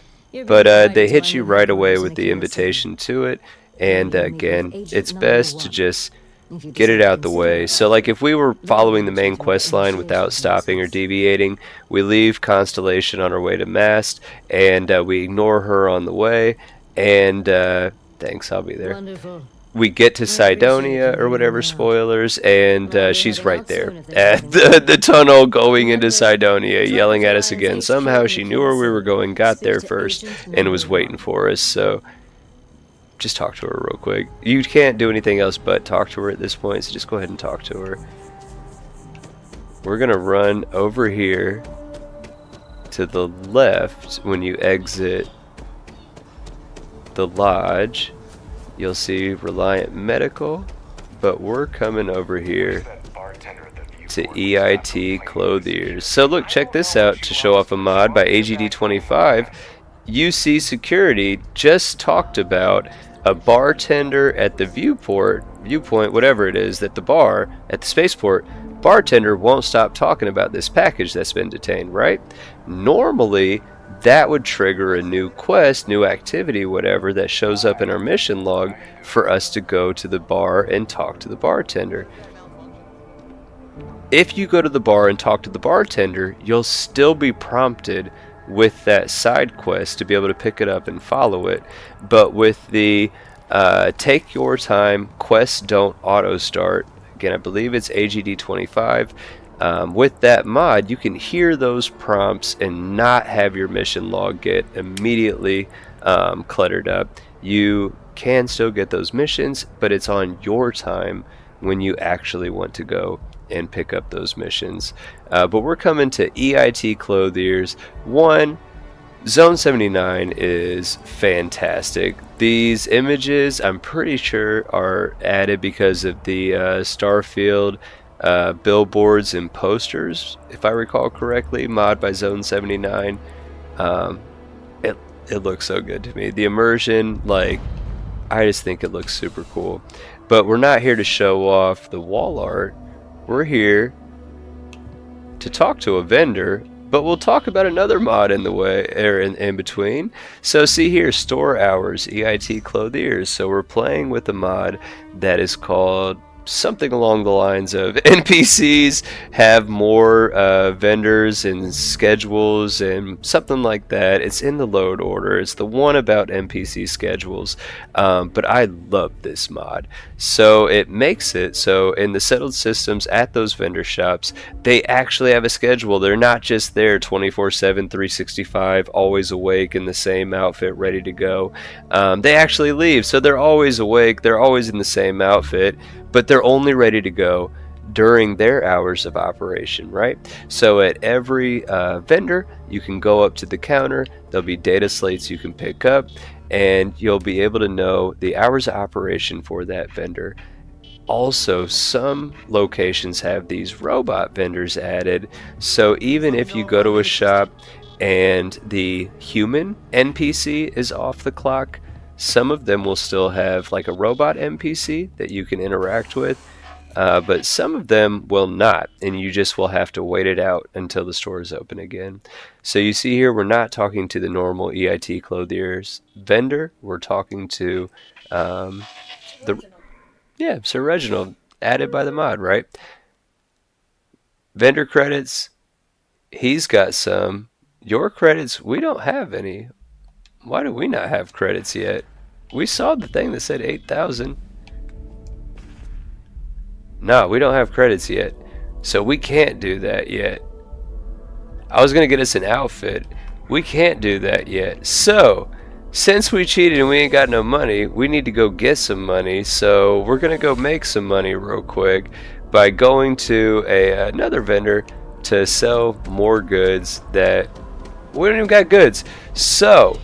But they hit you right away with the invitation to it, and again, it's best to just get it out the way. So like if we were following the main quest line without stopping or deviating, we leave Constellation on our way to Mast, and we ignore her on the way, and thanks, I'll be there. Wonderful. We get to Cydonia or whatever, spoilers, and she's right there at the tunnel going into Cydonia, yelling at us again. Somehow she knew where we were going, got there first, and was waiting for us. So just talk to her real quick. You can't do anything else but talk to her at this point, so just go ahead and talk to her. We're gonna run over here to the left when you exit the lodge. You'll see Reliant Medical, but we're coming over here to EIT Clothiers. So look, check this out to show off a mod by AGD25. UC Security just talked about a bartender at the viewpoint, whatever it is, at the bar, at the spaceport. Bartender won't stop talking about this package that's been detained, right? Normally, that would trigger a new quest, new activity, whatever, that shows up in our mission log for us to go to the bar and talk to the bartender. If you go to the bar and talk to the bartender, you'll still be prompted with that side quest to be able to pick it up and follow it. But with the take your time, quests don't auto start. Again, I believe it's AGD 25. With that mod, you can hear those prompts and not have your mission log get immediately cluttered up. You can still get those missions, but it's on your time when you actually want to go and pick up those missions. But we're coming to EIT Clothiers. Zone 79 is fantastic. These images, I'm pretty sure, are added because of the Starfield billboards and posters, if I recall correctly, mod by Zone 79. It looks so good to me. The immersion, like, I just think it looks super cool. But we're not here to show off the wall art. We're here to talk to a vendor, but we'll talk about another mod in the way, or in between. So see here, store hours, EIT Clothiers. So we're playing with a mod that is called something along the lines of NPCs have more vendors and schedules and something like that. It's in the load order. It's the one about NPC schedules, but I love this mod. So it makes it so in the settled systems at those vendor shops, they actually have a schedule. They're not just there 24/7, 365, always awake in the same outfit, ready to go. They actually leave, so they're always awake. They're always in the same outfit, but they're only ready to go during their hours of operation, right? So at every vendor, you can go up to the counter, there'll be data slates you can pick up, and you'll be able to know the hours of operation for that vendor. Also, some locations have these robot vendors added, so even if you go to a shop and the human NPC is off the clock, some of them will still have like a robot NPC that you can interact with, but some of them will not, and you just will have to wait it out until the store is open again. So you see here, we're not talking to the normal EIT Clothiers vendor, we're talking to Sir Reginald, added by the mod, right? Vendor credits, he's got some. Your credits, we don't have any. Why do we not have credits yet? We saw the thing that said 8,000. No, we don't have credits yet. So we can't do that yet. I was going to get us an outfit. We can't do that yet. So, since we cheated and we ain't got no money, we need to go get some money. So we're going to go make some money real quick by going to another vendor to sell more goods that we don't even got goods. So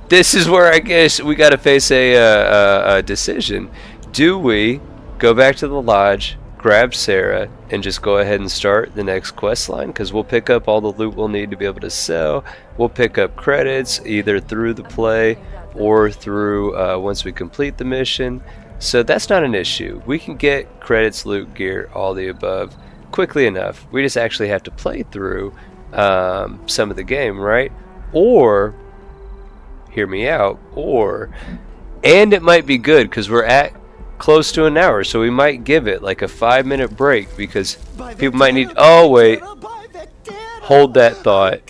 this is where I guess we got to face a decision. Do we go back to the lodge, grab Sarah, and just go ahead and start the next quest line? Because we'll pick up all the loot we'll need to be able to sell. We'll pick up credits either through the play or through once we complete the mission. So that's not an issue. We can get credits, loot, gear, all the above quickly enough. We just actually have to play through some of the game, right? Or, hear me out, and it might be good because we're at close to an hour, so we might give it like a 5-minute break because people might need. Oh wait, hold that thought.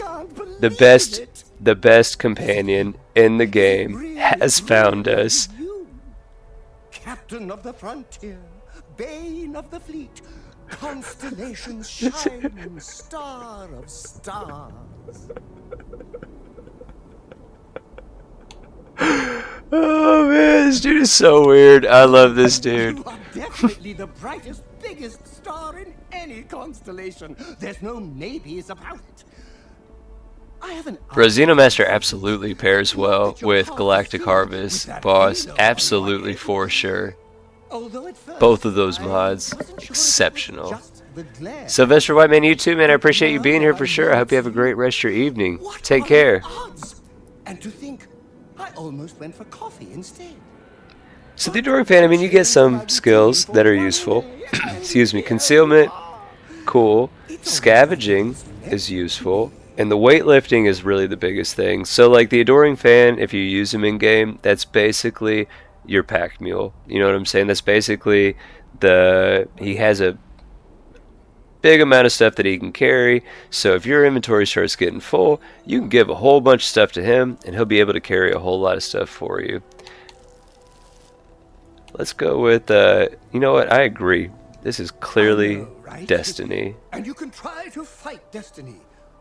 The best companion in the game has found us. Captain of the frontier, bane of the fleet, constellation's shining star of stars. Oh man, this dude is so weird. I love this dude. You are definitely the brightest, biggest star in any constellation. There's no maybes about it. I have an Xenomaster absolutely pairs well with Galactic Harvest boss, absolutely for sure. Both of those mods, exceptional. Sylvester Whiteman, you too, man. I appreciate you being here for sure. I hope you have a great rest of your evening. Take care. And to think, I almost went for coffee instead. So the Adoring Fan, I mean, you get some skills that are useful. Excuse me. Concealment, cool. Scavenging is useful. And the weightlifting is really the biggest thing. So like the Adoring Fan, if you use him in game, that's basically your pack mule. You know what I'm saying? That's basically he has a big amount of stuff that he can carry. So if your inventory starts getting full, you can give a whole bunch of stuff to him and he'll be able to carry a whole lot of stuff for you. Let's go with, you know what? I agree. This is clearly right? Destiny. And you can try to fight Destiny,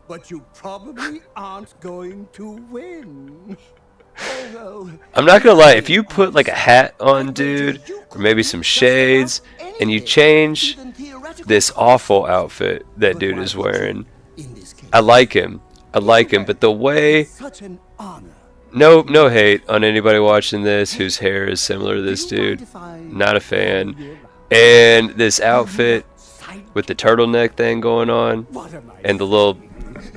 but you probably aren't going to win. Although, I'm not gonna lie, if you put like a hat on, dude, or maybe some shades, and you change this awful outfit that dude is wearing, I like him, but the way, no hate on anybody watching this whose hair is similar to this dude, not a fan, and this outfit with the turtleneck thing going on, and the little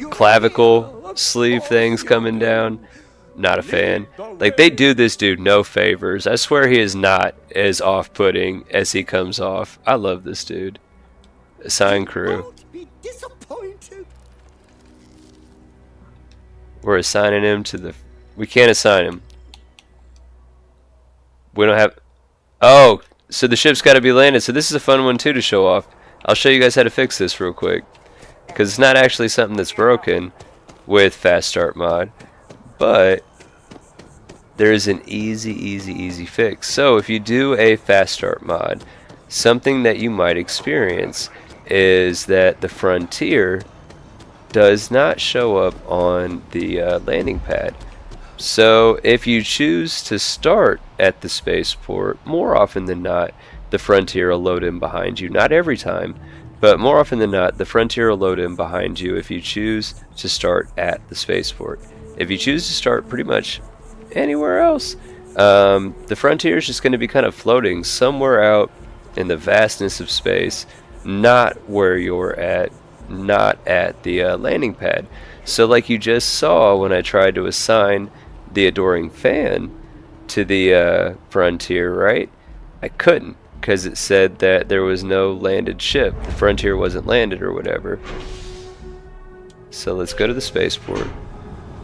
clavicle sleeve things coming down, not a fan. Like, they do this dude no favors. I swear he is not as off-putting as he comes off. I love this dude. Assign crew. We're assigning him to the... We can't assign him. We don't have... Oh, so the ship's got to be landed. So this is a fun one too to show off. I'll show you guys how to fix this real quick, because it's not actually something that's broken with Fast Start mod, but there is an easy fix. So if you do a Fast Start mod, something that you might experience is that the frontier does not show up on the landing pad. So if you choose to start at the spaceport, more often than not, the Frontier will load in behind you. Not every time, but more often than not, the Frontier will load in behind you if you choose to start at the spaceport. If you choose to start pretty much anywhere else, the Frontier is just going to be kind of floating somewhere out in the vastness of space, not where you're at, not at the landing pad. So like you just saw when I tried to assign the Adoring Fan to the Frontier, right? I couldn't, because it said that there was no landed ship. The Frontier wasn't landed or whatever. So let's go to the spaceport.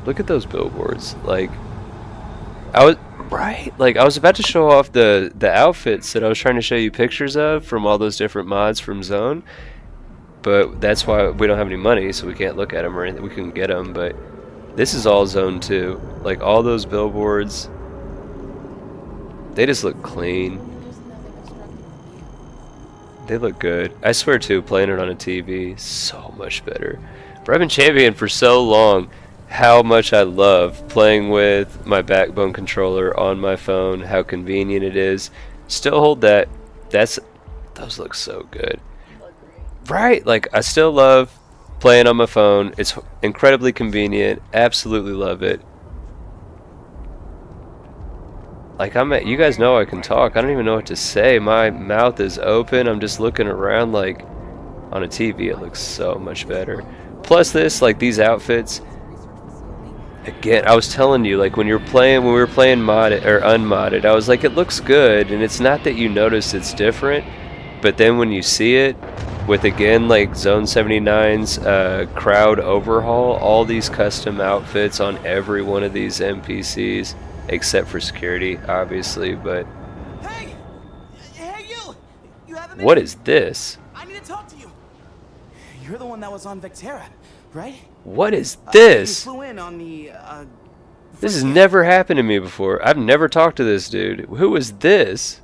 Look at those billboards. Like, I was about to show off the outfits that I was trying to show you pictures of from all those different mods from Zone. But that's why we don't have any money, so we can't look at them or anything. We can get them, but this is all Zone 2. Like, all those billboards, they just look clean. They look good. I swear too, playing it on a TV, so much better. But I've been championing for so long how much I love playing with my Backbone controller on my phone, how convenient it is. Still hold that. Those look so good. Right? Like, I still love playing on my phone. It's incredibly convenient. Absolutely love it. Like, you guys know I can talk. I don't even know what to say. My mouth is open. I'm just looking around. Like, on a TV, it looks so much better. Plus this, like, these outfits. Again, I was telling you, like, when we were playing modded or unmodded, I was like, it looks good, and it's not that you notice it's different, but then when you see it with, again, like Zone 79's crowd overhaul, all these custom outfits on every one of these NPCs. Except for security, obviously, but... Hey! Hey, you! You have a minute? What is this? I need to talk to you. You're the one that was on Vectera, right? What is this? You flew in on the, This has never happened to me before. I've never talked to this dude. Who is this?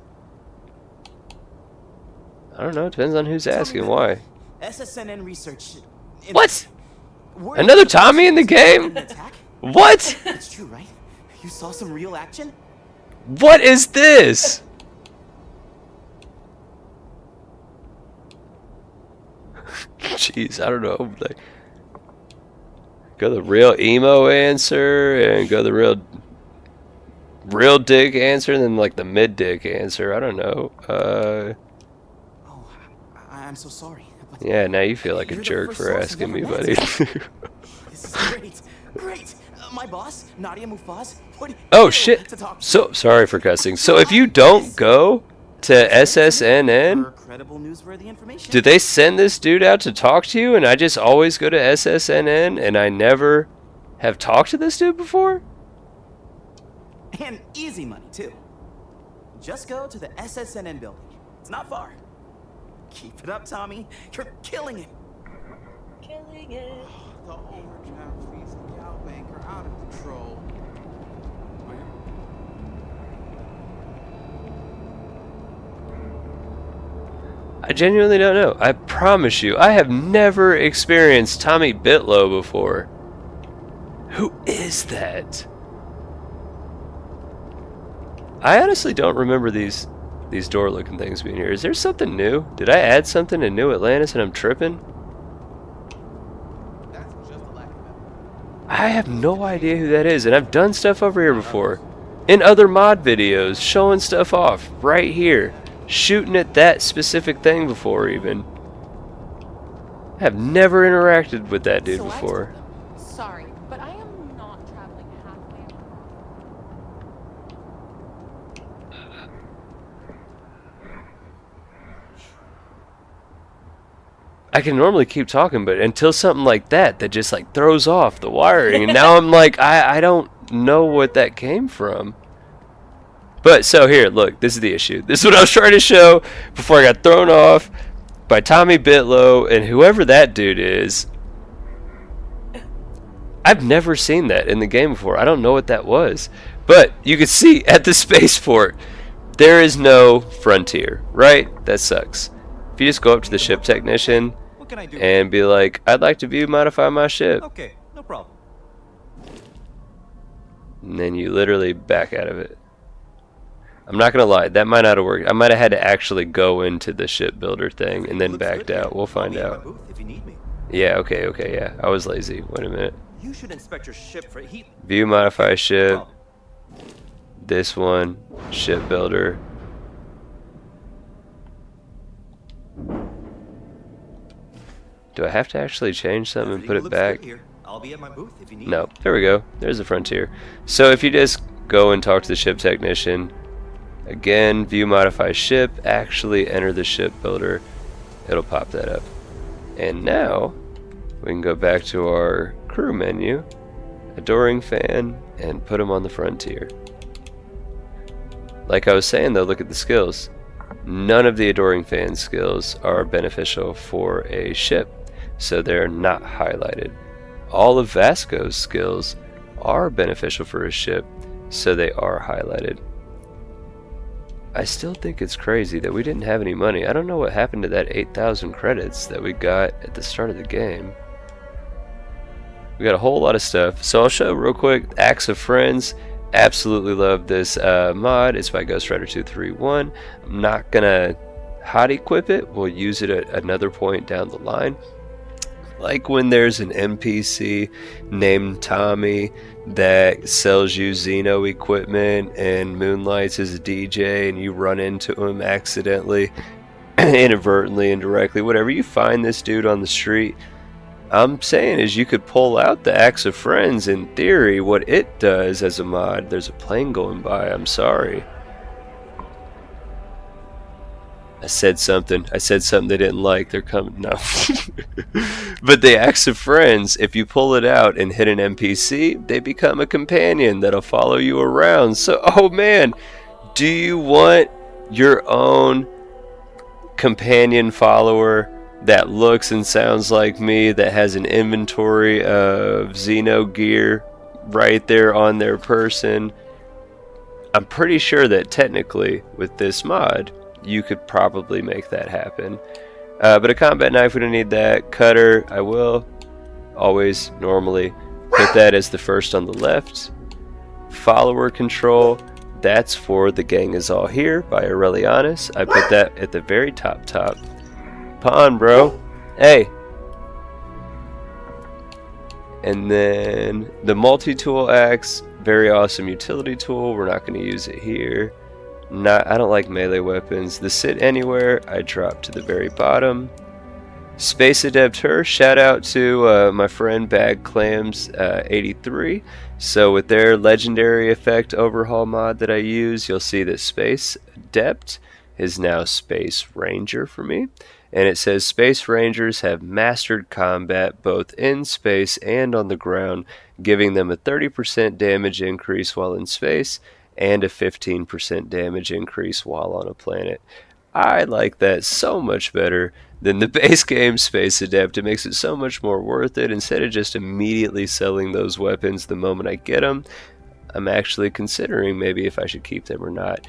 I don't know. It depends on who's asking. Why? SSNN research... What? Another Tommy in the game? What? It's true, right? You saw some real action? What is this? Jeez, I don't know. Like, go the real emo answer and go the real dick answer and then like the mid dick answer. I don't know. Oh, I'm so sorry. But yeah, now you feel like a jerk for asking me, buddy. This is great. Great. My boss, Nadia Mufaz. Oh shit! So sorry for cussing. So if you don't go to SSNN, do they send this dude out to talk to you? And I just always go to SSNN, and I never have talked to this dude before. And easy money too. Just go to the SSNN building. It's not far. Keep it up, Tommy. You're killing it. Killing it. The overdraft fees and Gal Bank are out of control. I genuinely don't know. I promise you, I have never experienced Tommy Bitlow before. Who is that? I honestly don't remember these door-looking things being here. Is there something new? Did I add something to New Atlantis and I'm tripping? I have no idea who that is, and I've done stuff over here before. In other mod videos, showing stuff off right here. Shooting at that specific thing before, even. I have never interacted with that dude before. Sorry, but I am not traveling halfway across. I can normally keep talking, but until something like that just like throws off the wiring, and now I'm like, I don't know what that came from. But so here, look, this is the issue. This is what I was trying to show before I got thrown off by Tommy Bitlow and whoever that dude is. I've never seen that in the game before. I don't know what that was. But you can see at the spaceport, there is no frontier, right? That sucks. If you just go up to the ship technician and be like, I'd like to view modify my ship. Okay, no problem. And then you literally back out of it. I'm not gonna lie, that might not have worked. I might have had to actually go into the shipbuilder thing and then Looks backed good here. out. We'll I'll find be at my out. booth if you need me. Yeah, okay, yeah. I was lazy. Wait a minute. You should inspect your ship for heat. View modify ship. Well, This one, shipbuilder. Do I have to actually change something and put it looks back? good here. I'll be at my booth if you need No, me. there we go. There's the frontier. So if you just go and talk to the ship technician, again, view modify ship, actually enter the shipbuilder, it'll pop that up. And now we can go back to our crew menu, adoring fan, and put them on the frontier. Like I was saying though, look at the skills. None of the adoring fan skills are beneficial for a ship, so they're not highlighted. All of Vasco's skills are beneficial for a ship, so they are highlighted. I still think it's crazy that we didn't have any money. I don't know what happened to that 8,000 credits that we got at the start of the game. We got a whole lot of stuff. So I'll show real quick. Acts of Friends. Absolutely love this mod. It's by Ghost Rider 231. I'm not gonna hot equip it. We'll use it at another point down the line. Like when there's an NPC named Tommy that sells you Xeno equipment and moonlights as a DJ, and you run into him accidentally, inadvertently, indirectly, whatever. You find this dude on the street. I'm saying is you could pull out the Acts of Friends. In theory, what it does as a mod. There's a plane going by. I'm sorry. I said something they didn't like. They're coming. No. But the Acts of Friends, if you pull it out and hit an NPC, they become a companion that'll follow you around. So, oh man, do you want your own companion follower that looks and sounds like me, that has an inventory of Xeno gear right there on their person? I'm pretty sure that technically with this mod, you could probably make that happen. But a combat knife, we don't need that. Cutter, I will always normally put that as the first on the left. Follower control, that's for The Gang Is All Here by Aurelianus. I put that at the very top. Pawn, bro. Hey. And then the multi-tool axe, very awesome utility tool. We're not going to use it here. I don't like melee weapons. The sit anywhere, I drop to the very bottom. Space Adept her, shout out to my friend Bag Clams 83. So with their legendary effect overhaul mod that I use, you'll see that Space Adept is now Space Ranger for me. And it says Space Rangers have mastered combat both in space and on the ground, giving them a 30% damage increase while in space and a 15% damage increase while on a planet. I like that so much better than the base game Space Adept. It makes it so much more worth it. Instead of just immediately selling those weapons the moment I get them, I'm actually considering maybe if I should keep them or not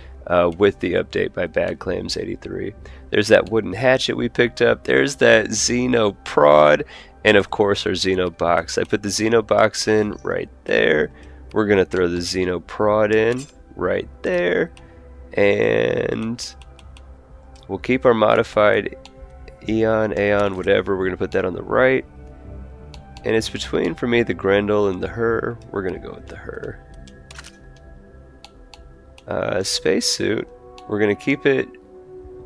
with the update by Bad Clams 83. There's that wooden hatchet we picked up. There's that Xeno prod, and of course our Xeno box. I put the Xeno box in right there. We're going to throw the Xeno prod in right there, and we'll keep our modified Aeon, whatever. We're going to put that on the right, and it's between, for me, the Grendel and the her. We're going to go with the her. Spacesuit, we're going to keep it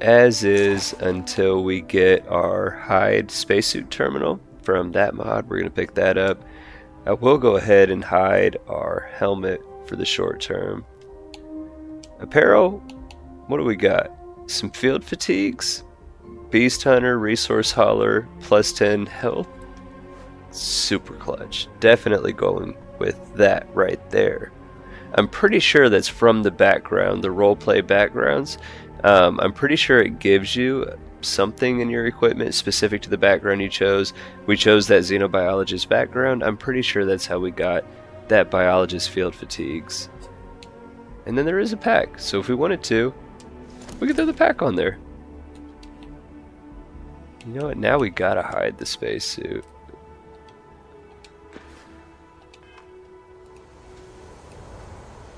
as is until we get our hide spacesuit terminal from that mod. We're going to pick that up. I will go ahead and hide our helmet for the short term. Apparel, what do we got? Some field fatigues, Beast Hunter, Resource Hauler, plus 10 health. Super clutch. Definitely going with that right there. I'm pretty sure that's from the background, the roleplay backgrounds. I'm pretty sure it gives you something in your equipment specific to the background you chose. We chose that Xenobiologist background. I'm pretty sure that's how we got that Biologist field fatigues. And then there is a pack, so if we wanted to, we could throw the pack on there. You know what, now we gotta hide the spacesuit.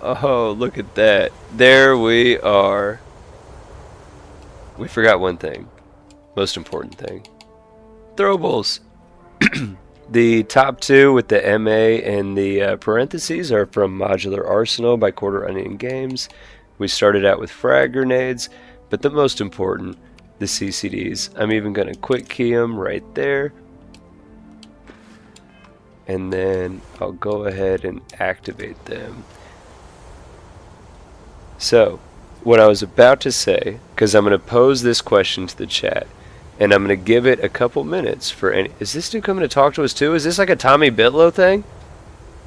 Oh, look at that. There we are. We forgot one thing. Most important thing. Throwables. The top two with the MA and the parentheses are from Modular Arsenal by Quarter Onion Games. We started out with frag grenades, but the most important, the CCDs. I'm even going to quick key them right there. And then I'll go ahead and activate them. So, what I was about to say, because I'm going to pose this question to the chat, and I'm going to give it a couple minutes for any... Is this dude coming to talk to us too? Is this like a Tommy Bitlow thing?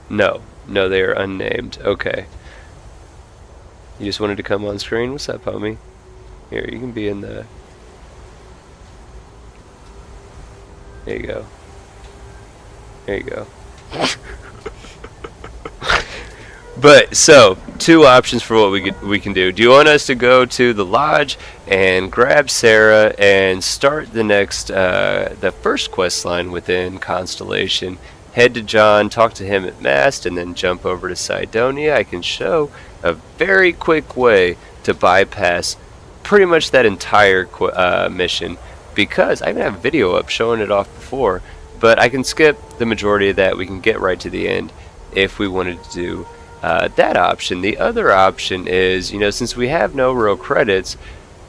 No. No, they are unnamed. Okay. You just wanted to come on screen? What's up, homie? Here, you can be in the... There you go. There you go. But so, two options for what we can do. Do you want us to go to the lodge and grab Sarah and start the next the first quest line within Constellation? Head to John, talk to him at Mast, and then jump over to Cydonia. I can show a very quick way to bypass pretty much that entire mission, because I even have a video up showing it off before, but I can skip the majority of that. We can get right to the end if we wanted to do that option. The other option is, since we have no real credits,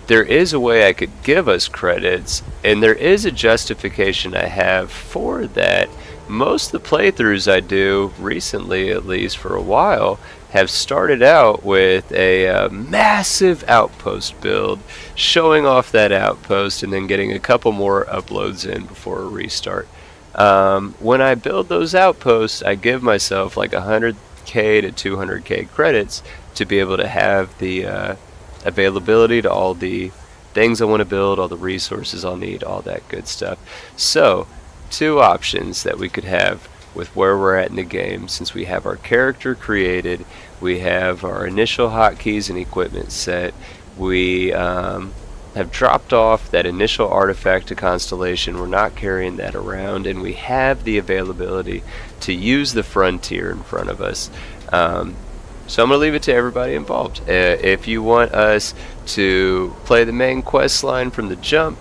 there is a way I could give us credits, and there is a justification I have for that. Most of the playthroughs I do, recently at least for a while, have started out with a massive outpost build, showing off that outpost and then getting a couple more uploads in before a restart. When I build those outposts, I give myself like 100k to 200k credits to be able to have the availability to all the things I want to build, all the resources I'll need, all that good stuff. So, two options that we could have with where we're at in the game. Since we have our character created, we have our initial hotkeys and equipment set, we have dropped off that initial artifact to Constellation. We're not carrying that around, and we have the availability to use the frontier in front of us. So I'm going to leave it to everybody involved. If you want us to play the main quest line from the jump,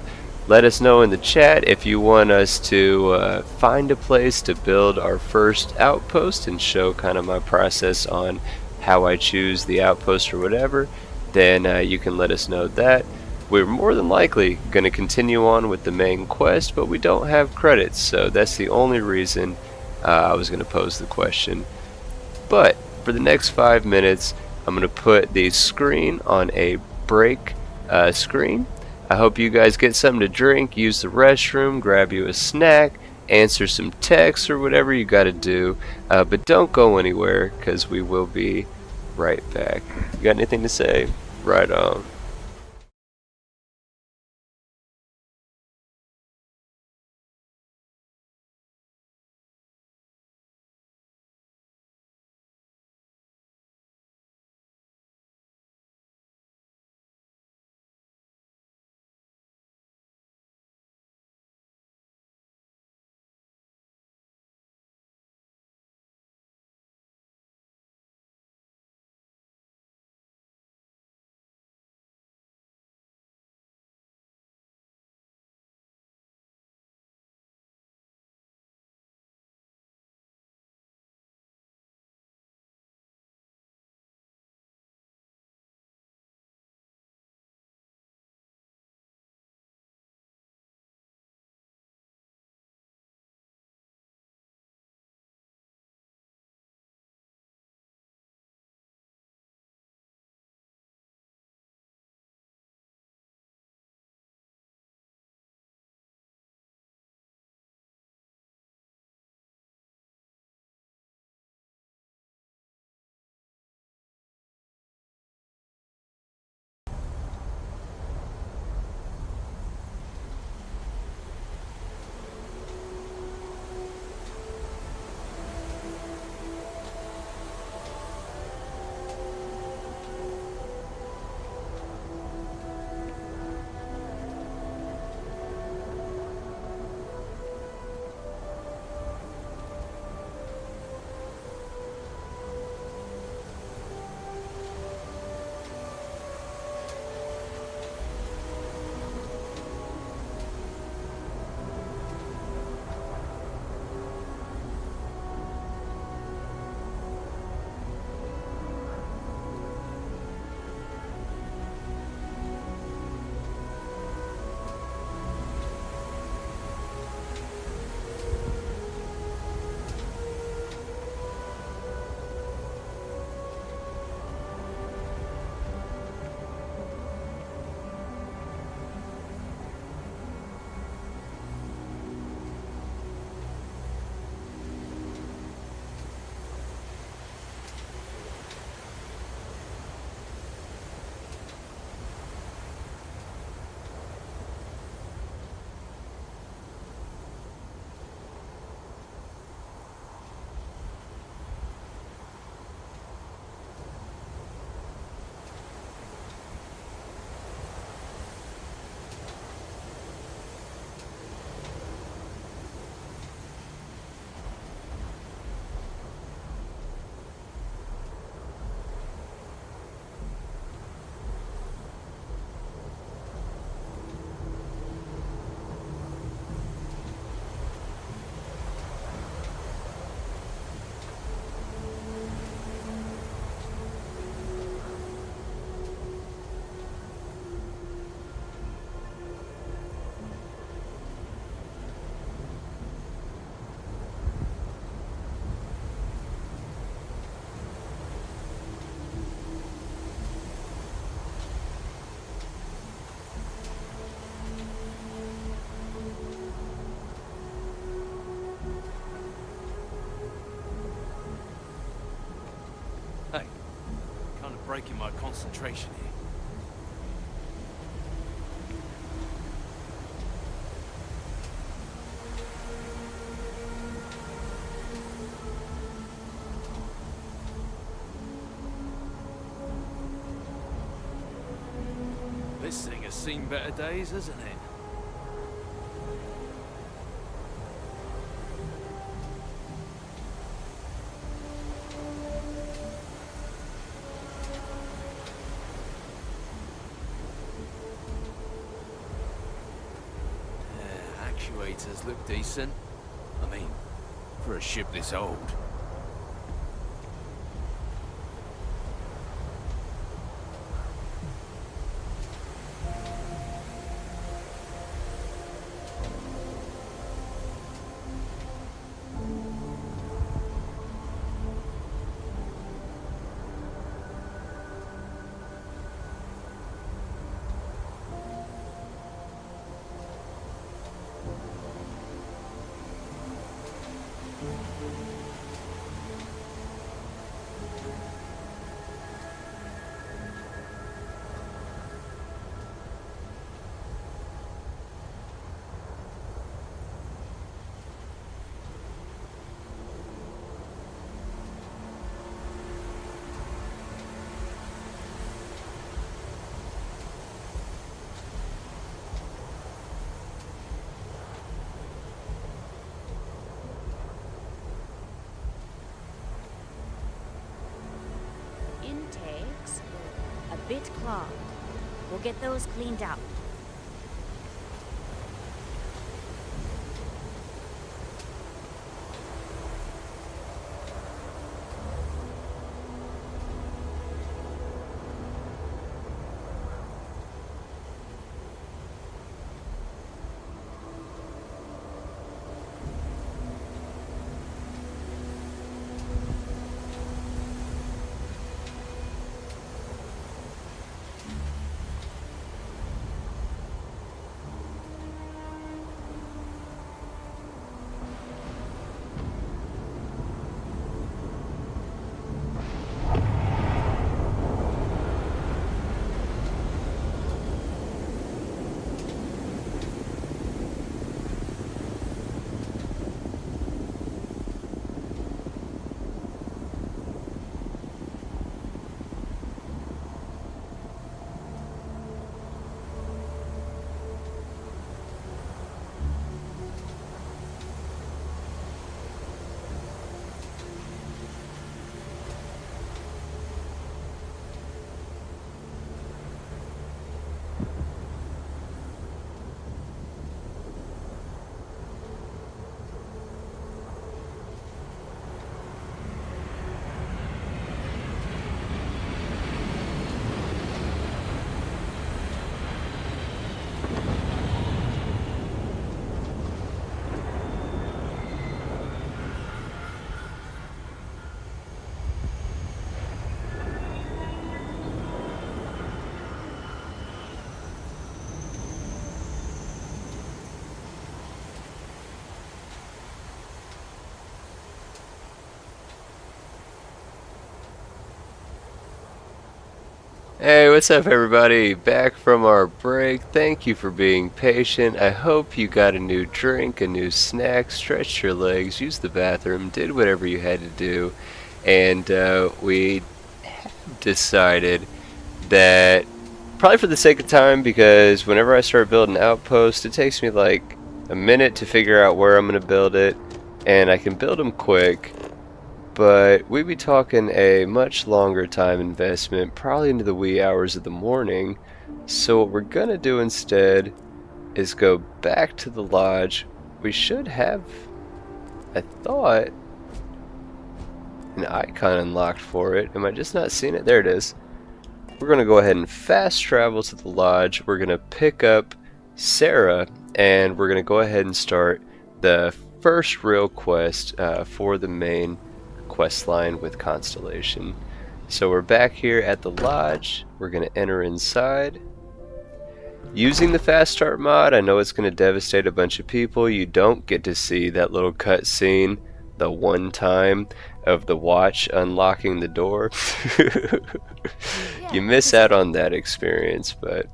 let us know in the chat. If you want us to find a place to build our first outpost and show kind of my process on how I choose the outpost or whatever, then you can let us know that. We're more than likely going to continue on with the main quest, but we don't have credits, so that's the only reason I was going to pose the question. But for the next 5 minutes, I'm going to put the screen on a break screen. I hope you guys get something to drink, use the restroom, grab you a snack, answer some texts or whatever you got to do, but don't go anywhere, because we will be right back. You got anything to say? Right on. breaking my concentration here. This thing has seen better days, hasn't it? Actuators look decent. I mean, for a ship this old. Intakes a bit clogged. We'll get those cleaned out. Hey, what's up everybody? Back from our break. Thank you for being patient. I hope you got a new drink, a new snack, stretched your legs, used the bathroom, did whatever you had to do, and we decided that, probably for the sake of time, because whenever I start building outposts, it takes me like a minute to figure out where I'm going to build it, and I can build them quick. But we'd be talking a much longer time investment, probably into the wee hours of the morning. So what we're gonna do instead is go back to the lodge. We should have, I thought, an icon unlocked for it. Am I just not seeing it? There it is. We're gonna go ahead and fast travel to the lodge. We're gonna pick up Sarah, and we're gonna go ahead and start the first real quest for the main quest line with Constellation. So we're back here at the lodge. We're going to enter inside. Using the fast start mod, I know it's going to devastate a bunch of people. You don't get to see that little cutscene the one time of the watch unlocking the door. You miss out on that experience, but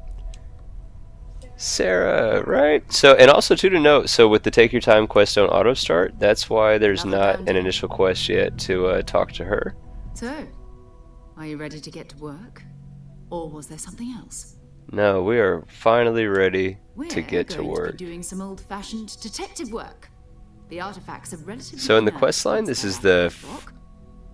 Sarah, right? So, and also too to note, so with the Take Your Time quest on Autostart, that's why there's not an initial quest yet to talk to her. So, are you ready to get to work? Or was there something else? No, we are finally ready to get to We're going work. to be doing some old-fashioned detective work. The artifacts are relatively So in the inert quest line, once this they're is out the of bedrock.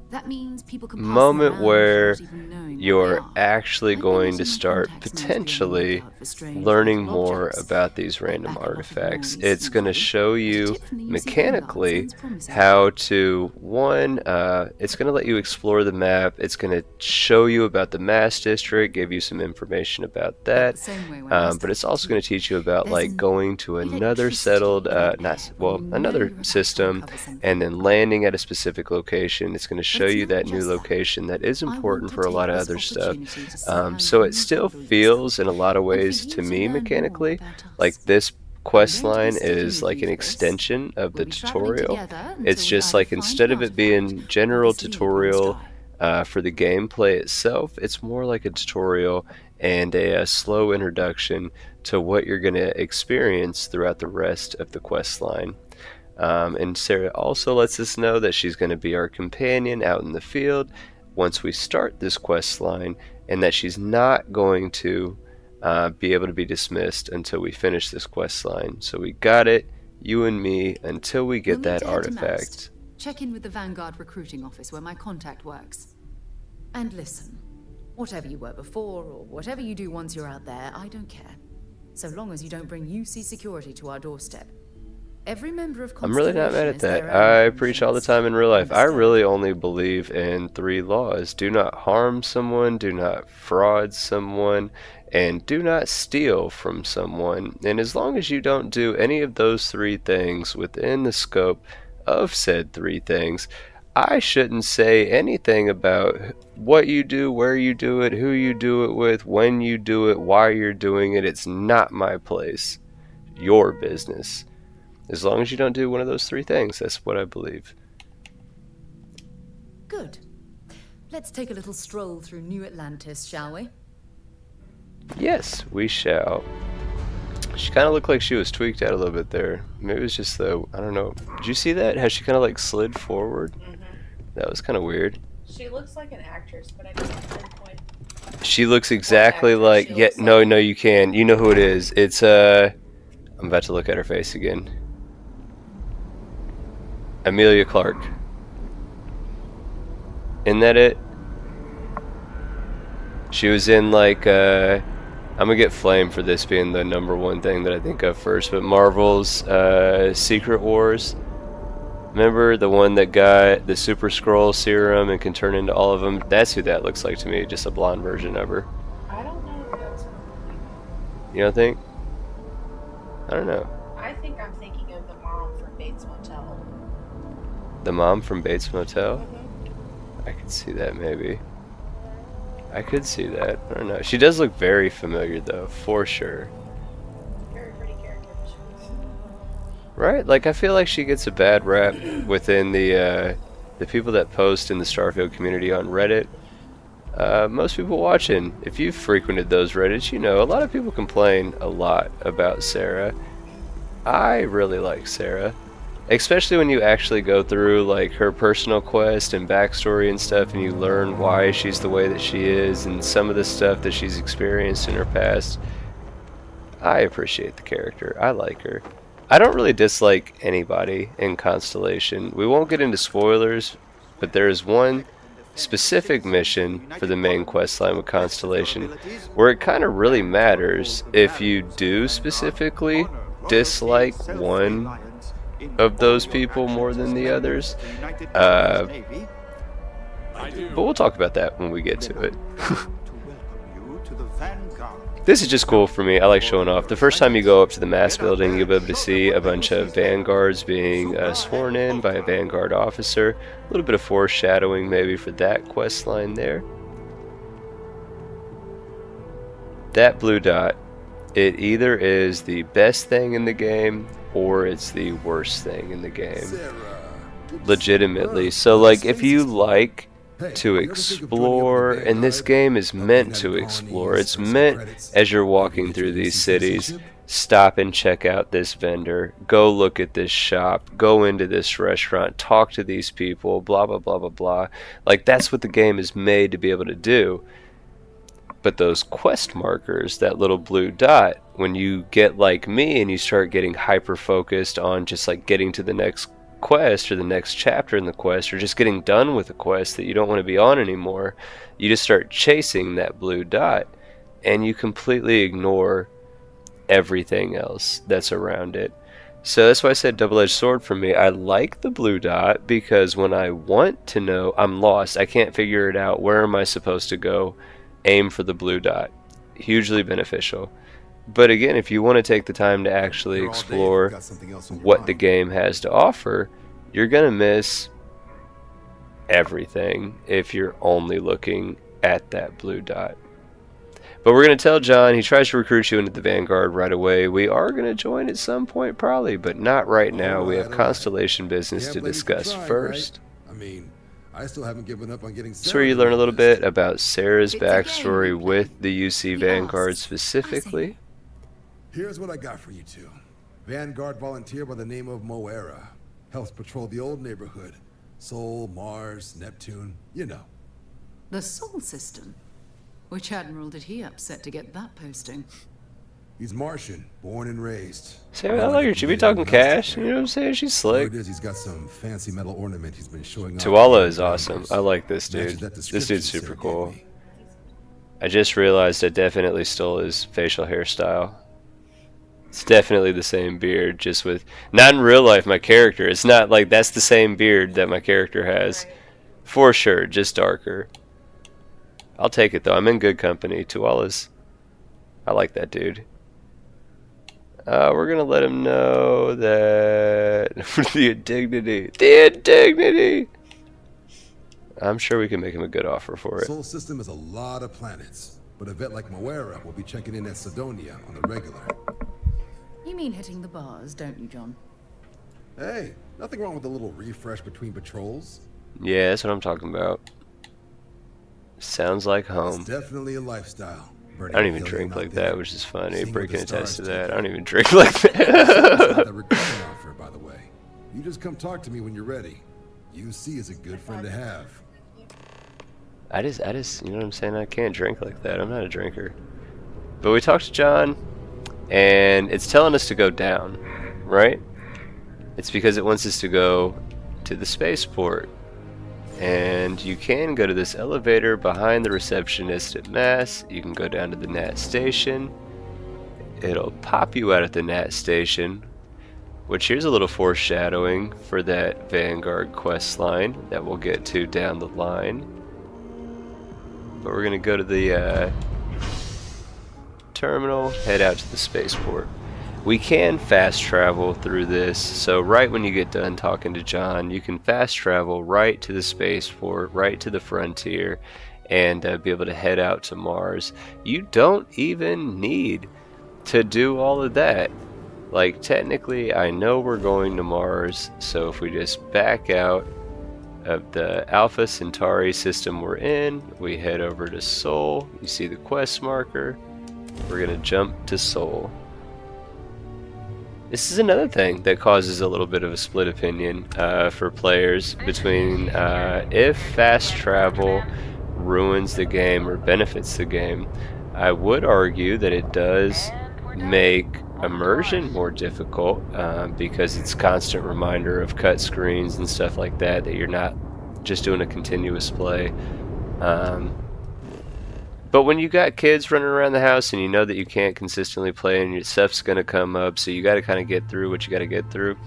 That means people can pass them moment around where without even knowing what you're they are. actually I've been going letting to start contacts know to be on the potentially lookout for strange learning little more objects about these that random back up off of artifacts. normies It's going to smoothly. show A you tip from the UC mechanically sounds promising. how to, one, it's going to let you explore the map. It's going to show you about the mass district, give you some information about that. The same way when I But it's started also going to teach you about There's like an going to another electricity settled, in the air well, when you know another you're about to system, uncover something. and then landing at a specific location. It's going to show It's you not that new just that. location that is I important want to for a lot take of this other stuff. opportunity to see how So you it still handle feels yourself in a lot of and for ways you to to me learn more mechanically about us. like this I'm quest going to be line sticking is with like you an for this. extension of the We'll be traveling tutorial. together It's until we just either like find instead an of it artifact being or general this lead runs tutorial dry. for the gameplay itself, it's more like a tutorial and a slow introduction to what you're going to experience throughout the rest of the quest line. And Sarah also lets us know that she's going to be our companion out in the field once we start this quest line, and that she's not going to be able to be dismissed until we finish this quest line. So we got it, you and me, until we You'll get need that to head to artifact. Mast. Check in with the Vanguard recruiting office where my contact works. And listen, whatever you were before or whatever you do once you're out there, I don't care. So long as you don't bring UC security to our doorstep. Every member of I'm really not mad Constellation at is that. their own I preach all the conscience. time in real life. I Understand? really only believe in 3 laws. Do not harm someone, do not fraud someone, and do not steal from someone. And as long as you don't do any of those 3 things within the scope of said 3 things, I shouldn't say anything about what you do, where you do it, who you do it with, when you do it, why you're doing it. It's not my place. Your business. As long as you don't do one of those 3 things, that's what I believe. Good. Let's take a little stroll through New Atlantis, shall we? Yes, we shall. She kind of looked like she was tweaked out a little bit there. Maybe it was just the, I don't know. Did you see that? How she kind of like slid forward? That was kind of weird. She looks like an actress, but I can't pinpoint. She looks exactly actress like, she yeah, looks no, like. no, you can. You know who it is. It's, I'm about to look at her face again. Amelia Clark. Isn't that it? She was in like I'm gonna get flamed for this being the #1 thing that I think of first, but Marvel's Secret Wars. Remember the one that got the Super Scroll serum and can turn into all of them? That's who that looks like to me, just a blonde version of her. I don't know if that's her. You don't think? I don't know. I think I'm thinking of the mom from Bates Motel. The mom from Bates Motel? I could see that maybe. I could see that. I don't know. She does look very familiar though, for sure. Very pretty character. Right? Like I feel like she gets a bad rap within the people that post in the Starfield community on Reddit. Most people watching, if you've frequented those Reddits, you know a lot of people complain a lot about Sarah. I really like Sarah. Especially when you actually go through like her personal quest and backstory and stuff, and you learn why she's the way that she is and some of the stuff that she's experienced in her past. I appreciate the character. I like her. I don't really dislike anybody in Constellation. We won't get into spoilers, but there is one specific mission for the main quest line with Constellation where it kind of really matters if you do specifically dislike one of those people more than the others. But we'll talk about that when we get to it. This is just cool for me. I like showing off. The first time you go up to the mass building, you'll be able to see a bunch of vanguards being sworn in by a vanguard officer. A little bit of foreshadowing maybe for that quest line there. That blue dot, it either is the best thing in the game or it's the worst thing in the game. legitimately. So like if you like to explore, and this game is meant to explore, it's meant as you're walking through these cities, stop and check out this vendor, go look at this shop, go into this restaurant, talk to these people, blah blah blah blah blah. Like that's what the game is made to be able to do. But those quest markers, that little blue dot, when you get like me and you start getting hyper focused on just like getting to the next quest or the next chapter in the quest, or just getting done with a quest that you don't want to be on anymore, you just start chasing that blue dot and you completely ignore everything else that's around it. So that's why I said double-edged sword for me. I like the blue dot because when I want to know, I'm lost, I can't figure it out, where am I supposed to go, aim for the blue dot. Hugely beneficial. But again, if you want to take the time to actually explore what the game has to offer, you're going to miss everything if you're only looking at that blue dot. But we're going to tell John, he tries to recruit you into the Vanguard right away. We are going to join at some point probably, but not right now. We have Constellation business to discuss first. I mean, I still haven't given up on getting. That's where you learn a little bit about Sarah's backstory with the UC Vanguard specifically. Here's what I got for you two. Vanguard volunteer by the name of Moera. Helps patrol the old neighborhood. Sol, Mars, Neptune, you know. The Sol system? Which admiral did he upset to get that posting? He's Martian, born and raised. Sarah, I like her. She be talking cash. You know what I'm saying? She's slick. He's got some fancy metal ornament he's been showing off. Tuala is awesome. I like this dude. This dude's super cool. I just realized I definitely stole his facial hairstyle. It's definitely the same beard, just with... Not in real life, my character. It's not like that's the same beard that my character has. For sure, just darker. I'll take it, though. I'm in good company. Tuala's... I like that dude. We're going to let him know that... the indignity. The indignity! I'm sure we can make him a good offer for it. Sol system is a lot of planets, but a vet like Moera will be checking in at Sidonia on the regular. You mean hitting the bars, don't you, John? Hey, nothing wrong with a little refresh between patrols. Yeah, that's what I'm talking about. Sounds like home. It's definitely a lifestyle. I don't even drink like that, which is funny. Break can attest to that. I don't even drink like that. The recruitment offer, by the way. You just come talk to me when you're ready. UC is a good friend to have. I just, you know what I'm saying? I can't drink like that. I'm not a drinker. But we talked to John, and it's telling us to go down, right? It's because it wants us to go to the spaceport. And you can go to this elevator behind the receptionist at Mass. You can go down to the NAT station. It'll pop you out at the NAT station, which here's a little foreshadowing for that Vanguard quest line that we'll get to down the line. But we're going to go to the terminal, head out to the spaceport. We can fast travel through this, so right when you get done talking to John, you can fast travel right to the spaceport, right to the frontier, and be able to head out to Mars. You don't even need to do all of that. Like, technically, I know we're going to Mars, so if we just back out of the Alpha Centauri system we're in, we head over to Sol. You see the quest marker. We're going to jump to Sol. This is another thing that causes a little bit of a split opinion for players between if fast travel ruins the game or benefits the game. I would argue that it does make immersion more difficult because it's a constant reminder of cut screens and stuff like that, that you're not just doing a continuous play. But when you got kids running around the house and you know that you can't consistently play and your stuff's going to come up, so you got to kind of get through what you got to get through,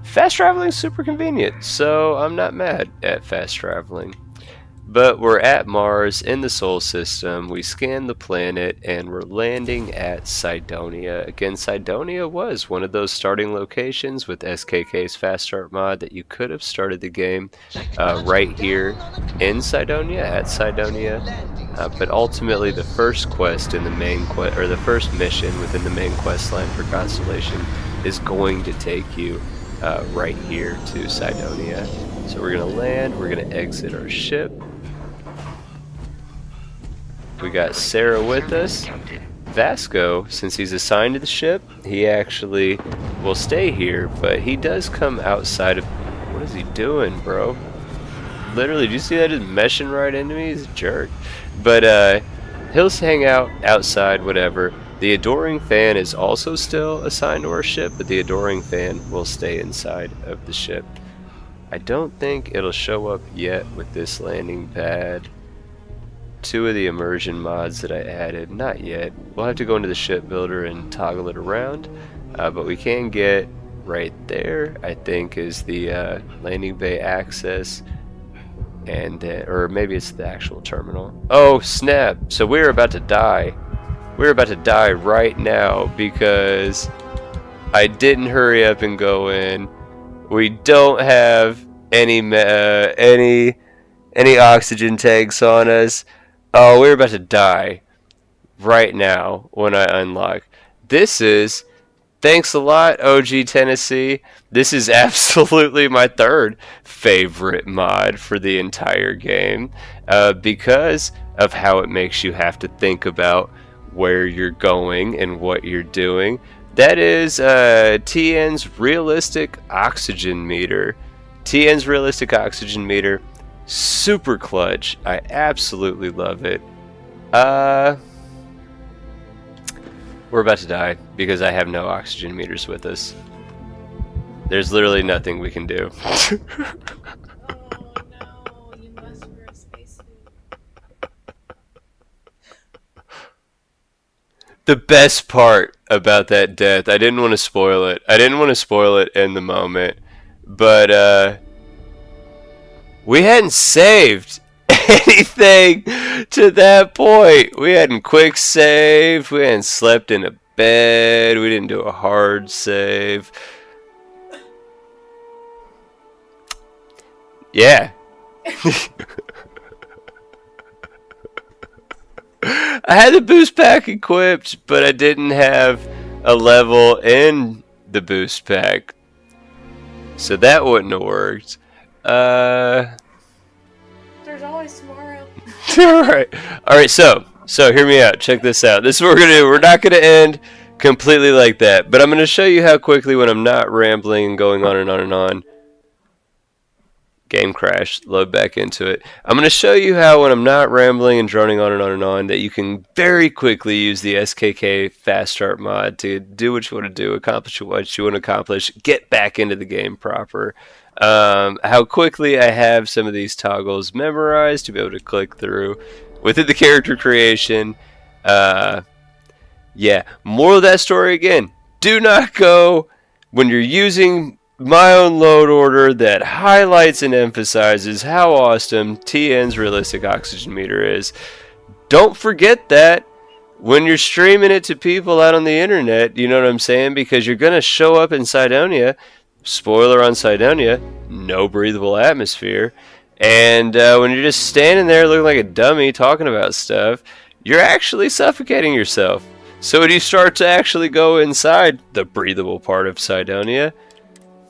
fast traveling is super convenient, so I'm not mad at fast traveling. But we're at Mars in the Sol system. We scan the planet and we're landing at Sidonia. Again, Sidonia was one of those starting locations with SKK's Fast Start mod that you could have started the game right here in Sidonia, at Sidonia. But ultimately, the first quest in the main quest, or the first mission within the main quest line for Constellation, is going to take you right here to Cydonia. So we're gonna land, we're gonna exit our ship. We got Sarah with us. Vasco, since he's assigned to the ship, he actually will stay here, but he does come outside of... What is he doing, bro? Literally, did you see that just meshing right into me? He's a jerk. But he'll hang out outside, whatever. The Adoring Fan is also still assigned to our ship, but the Adoring Fan will stay inside of the ship. I don't think it'll show up yet with this landing pad. 2 of the immersion mods that I added, not yet. We'll have to go into the ship builder and toggle it around, but we can get right there, I think, is the landing bay access, and or maybe it's the actual terminal. Oh snap, so we're about to die. We're about to die right now because I didn't hurry up and go in. We don't have any oxygen tanks on us. Oh, we're about to die right now when I unlock. This is, thanks a lot, OG Tennessee. This is absolutely my 3rd favorite mod for the entire game because of how it makes you have to think about where you're going and what you're doing. That is TN's realistic oxygen meter. TN's realistic oxygen meter. Super clutch. I absolutely love it. We're about to die because I have no oxygen meters with us. There's literally nothing we can do. Oh no, you must wear a spacesuit. The best part about that death, I didn't want to spoil it. I didn't want to spoil it in the moment, but we hadn't saved anything to that point. We hadn't quick saved. We hadn't slept in a bed. We didn't do a hard save. Yeah. I had the boost pack equipped, but I didn't have a level in the boost pack. So that wouldn't have worked. There's always tomorrow. Alright, so hear me out. Check this out. This is what we're gonna do. We're not gonna end completely like that, but I'm gonna show you how quickly, when I'm not rambling and going on and on and on. Game crash, load back into it. I'm going to show you how, when I'm not rambling and droning on and on and on, that you can very quickly use the SKK Fast Start mod to do what you want to do, accomplish what you want to accomplish, get back into the game proper. How quickly I have some of these toggles memorized to be able to click through within the character creation. Yeah, moral of that story again, do not go when you're using my own load order that highlights and emphasizes how awesome TN's realistic oxygen meter is. Don't forget that when you're streaming it to people out on the internet, you know what I'm saying? Because you're going to show up in Cydonia. Spoiler on Cydonia, no breathable atmosphere. And when you're just standing there looking like a dummy talking about stuff, you're actually suffocating yourself. So when you start to actually go inside the breathable part of Cydonia,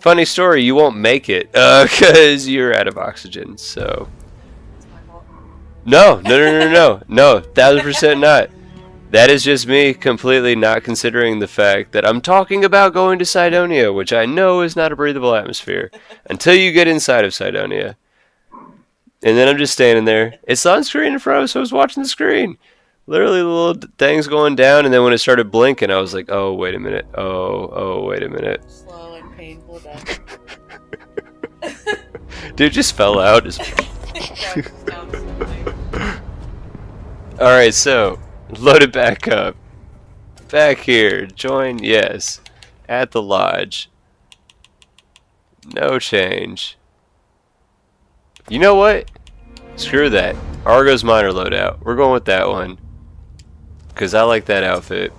funny story, you won't make it because you're out of oxygen. So no, 1000% not. That is just me completely not considering the fact that I'm talking about going to Cydonia, which I know is not a breathable atmosphere until you get inside of Cydonia. And then I'm just standing there. It's on screen in front of us, so I was watching the screen. Literally the little things going down, and then when it started blinking, I was like, oh, wait a minute. Oh, wait a minute. Slow and painful death. Dude just fell out. Alright, so load it back up. Back here. Join, yes. At the lodge. No change. You know what? Screw that. Argo's Minor loadout. We're going with that one. Because I like that outfit.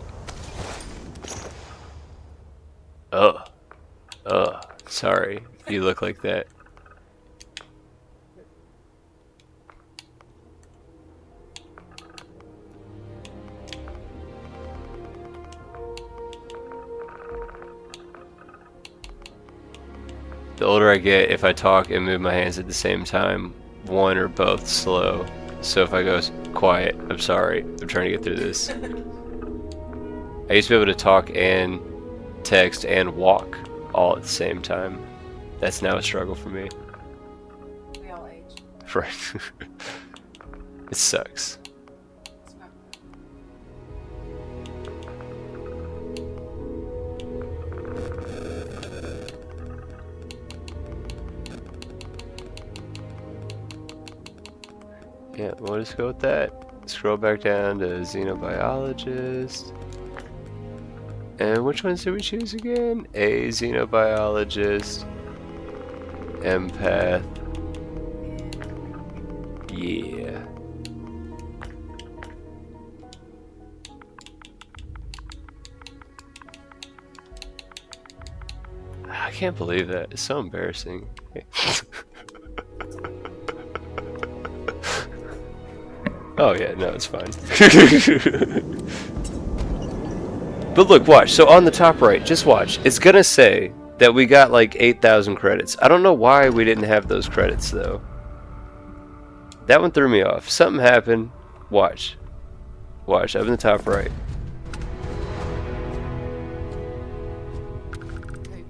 Sorry. You look like that. The older I get, if I talk and move my hands at the same time, one or both slow. So if I go quiet, I'm sorry. I'm trying to get through this. I used to be able to talk and text and walk all at the same time. That's now a struggle for me. We all age. Right. It sucks. It's not Yeah, we'll just go with that. Scroll back down to xenobiologist. And which ones did we choose again? A xenobiologist. Empath. Yeah. I can't believe that. It's so embarrassing. Oh yeah, no, it's fine. But look, watch. So on the top right, just watch. It's gonna say that we got like 8,000 credits. I don't know why we didn't have those credits though. That one threw me off. Something happened. Watch. Watch, up in the top right.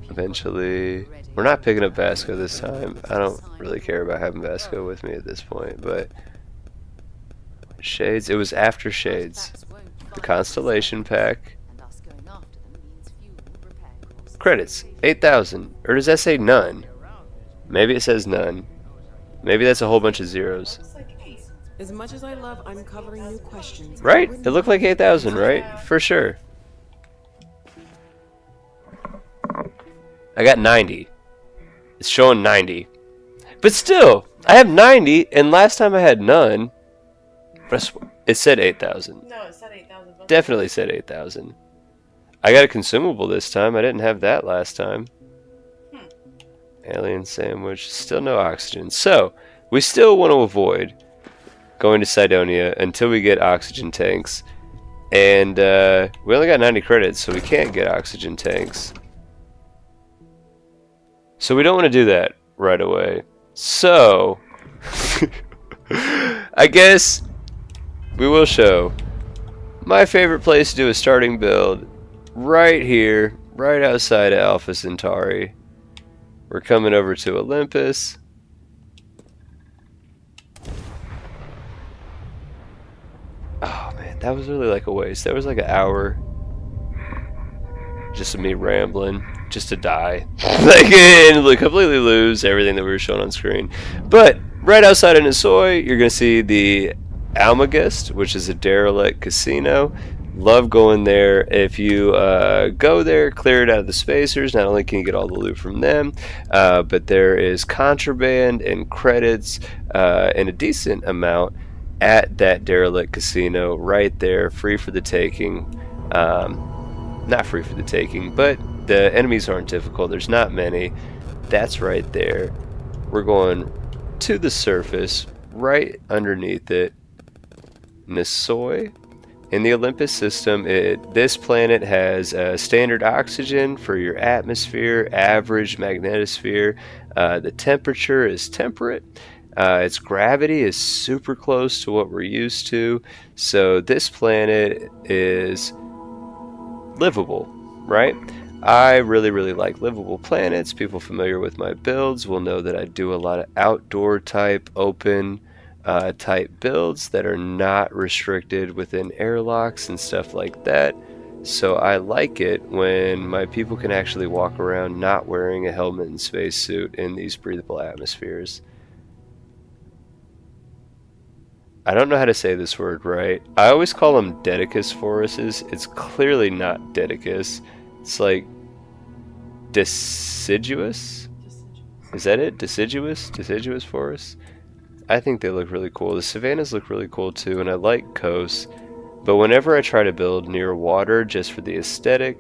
Eventually, we're not picking up Vasco this time. I don't really care about having Vasco with me at this point, but Shades, it was after Shades. The Constellation Pack. Credits, 8,000. Or does that say none? Maybe it says none. Maybe that's a whole bunch of zeros. As much as I love uncovering new questions. Right? It looked like 8,000, right? For sure. I got 90. It's showing 90. But still, I have 90, and last time I had none. It said 8,000. No, it said 8,000. Definitely said 8,000. I got a consumable this time. I didn't have that last time. Alien sandwich. Still no oxygen. So, we still want to avoid going to Cydonia until we get oxygen tanks. And we only got 90 credits, so we can't get oxygen tanks. So we don't want to do that right away. So, I guess we will show my favorite place to do a starting build. Right here, right outside of Alpha Centauri. We're coming over to Olympus. Oh man, that was really like a waste. That was like an hour just of me rambling, just to die. Like, and completely lose everything that we were showing on screen. But right outside of Nisoy, you're going to see the Almagest, which is a derelict casino. Love going there. If you go there, clear it out of the spacers, not only can you get all the loot from them, but there is contraband and credits in a decent amount at that derelict casino right there, free for the taking. Not free for the taking, but the enemies aren't difficult. There's not many. That's right there. We're going to the surface, right underneath it. Nisoy. In the Olympus system, this planet has standard oxygen for your atmosphere, average magnetosphere. The temperature is temperate. Its gravity is super close to what we're used to. So this planet is livable, right? I really, really like livable planets. People familiar with my builds will know that I do a lot of outdoor type, open type builds that are not restricted within airlocks and stuff like that. So I like it when my people can actually walk around not wearing a helmet and spacesuit in these breathable atmospheres. I don't know how to say this word right. I always call them Dedicus forests. It's clearly not Dedicus. It's like deciduous? Is that it? Deciduous? Deciduous forests? I think they look really cool. The savannas look really cool too, and I like coasts. But whenever I try to build near water just for the aesthetic,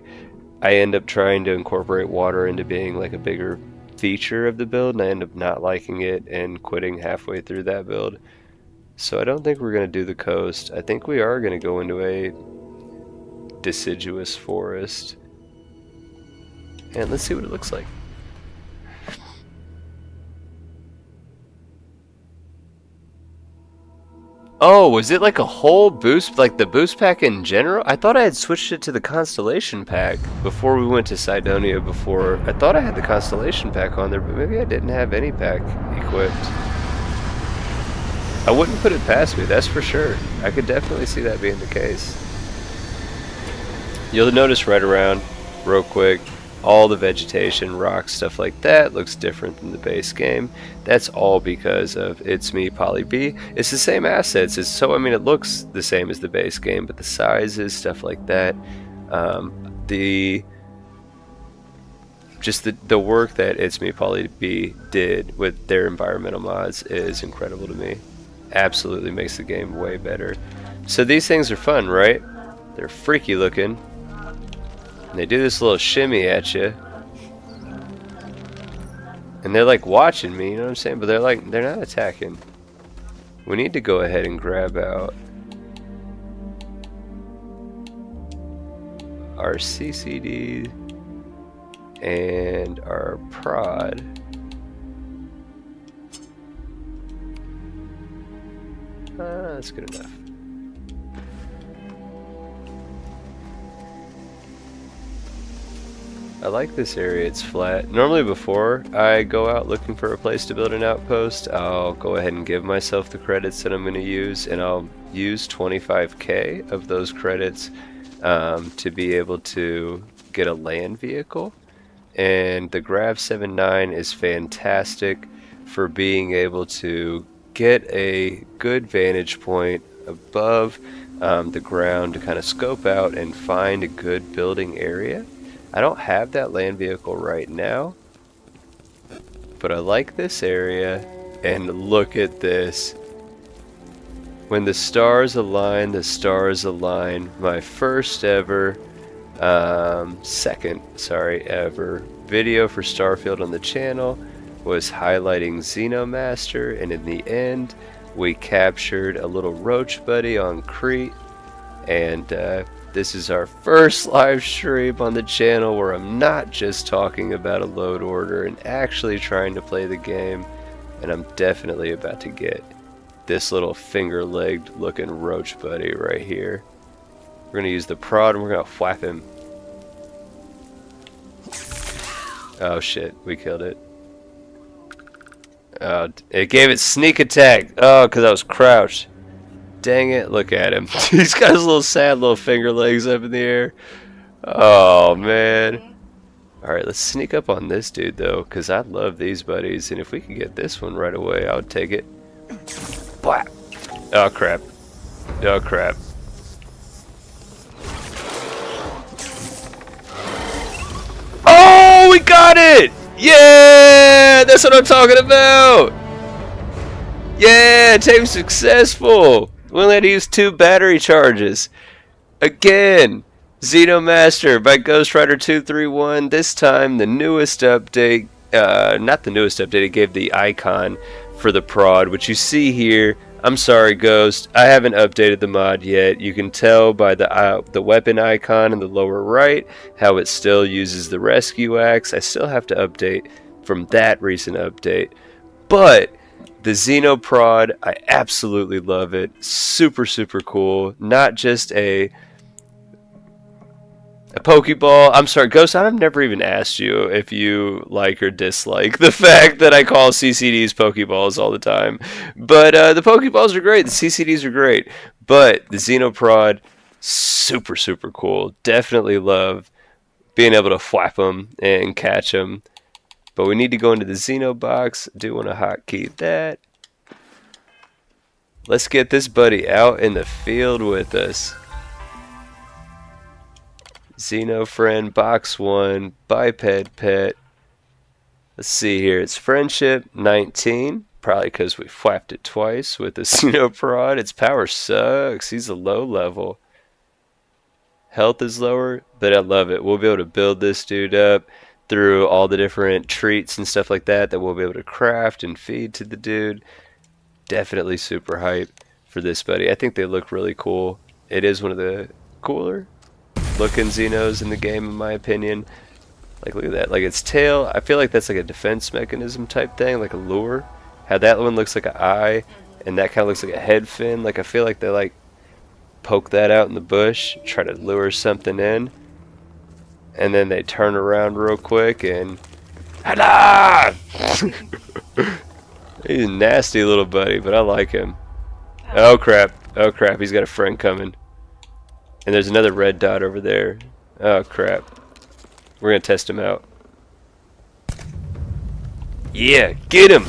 I end up trying to incorporate water into being like a bigger feature of the build, and I end up not liking it and quitting halfway through that build. So I don't think we're going to do the coast. I think we are going to go into a deciduous forest. And let's see what it looks like. Oh, was it like a whole boost, like the boost pack in general? I thought I had switched it to the Constellation pack before we went to Cydonia before. I thought I had the Constellation pack on there, but maybe I didn't have any pack equipped. I wouldn't put it past me, that's for sure. I could definitely see that being the case. You'll notice right around, real quick, all the vegetation, rocks, stuff like that looks different than the base game. That's all because of It's Me Poly B. It's the same assets, so I mean it looks the same as the base game, but the sizes, stuff like that, just the work that It's Me Poly B did with their environmental mods is incredible to me. Absolutely makes the game way better. So these things are fun, right? They're freaky looking. And they do this little shimmy at you. And they're like watching me, you know what I'm saying? But they're not attacking. We need to go ahead and grab out our CCD and our prod. That's good enough. I like this area, it's flat. Normally before I go out looking for a place to build an outpost, I'll go ahead and give myself the credits that I'm going to use, and I'll use 25k of those credits to be able to get a land vehicle. And the Grav 79 is fantastic for being able to get a good vantage point above the ground to kind of scope out and find a good building area. I don't have that land vehicle right now, but I like this area, and look at this. When the stars align, the stars align. My first ever, second ever video for Starfield on the channel was highlighting Xenomaster, and in the end we captured a little roach buddy on Crete, and this is our first live stream on the channel where I'm not just talking about a load order and actually trying to play the game, and I'm definitely about to get this little finger-legged looking roach buddy right here. We're going to use the prod and we're going to whap him. Oh shit, we killed it. It gave it sneak attack. Oh, because I was crouched. Dang it, look at him. He's got his little sad little finger legs up in the air. Oh, man. Alright, let's sneak up on this dude, though, because I love these buddies, and if we could get this one right away, I would take it. Blah. Oh, crap. Oh, crap. Oh, we got it! Yeah! That's what I'm talking about! Yeah, team successful! We only had to use 2 battery charges. Again, Xenomaster by Ghost Rider 231. This time, the newest update, not the newest update, it gave the icon for the prod, which you see here. I'm sorry, Ghost, I haven't updated the mod yet. You can tell by the weapon icon in the lower right how it still uses the rescue axe. I still have to update from that recent update. But the Xenoprod, I absolutely love it. Super, super cool. Not just a Pokeball. I'm sorry, Ghost, I've never even asked you if you like or dislike the fact that I call CCDs Pokeballs all the time. But the Pokeballs are great. The CCDs are great. But the Xenoprod, super, super cool. Definitely love being able to whap them and catch them. But we need to go into the Xeno box. Do want to hotkey that. Let's get this buddy out in the field with us. Xeno friend, box 1, biped pet. Let's see here. It's friendship 19. Probably because we whapped it twice with the Xenoprod. Its power sucks. He's a low level. Health is lower, but I love it. We'll be able to build this dude up through all the different treats and stuff like that we'll be able to craft and feed to the dude. Definitely super hype for this buddy. I think they look really cool. It is one of the cooler looking Xenos in the game, in my opinion. Like, look at that. Like, its tail, I feel like that's like a defense mechanism type thing, like a lure. How that one looks like an eye, and that kind of looks like a head fin. Like I feel like they like poke that out in the bush, try to lure something in, and then they turn around real quick and Hada! He's a nasty little buddy, but I like him. Oh crap, he's got a friend coming. And there's another red dot over there. Oh crap. We're gonna test him out. Yeah, get him!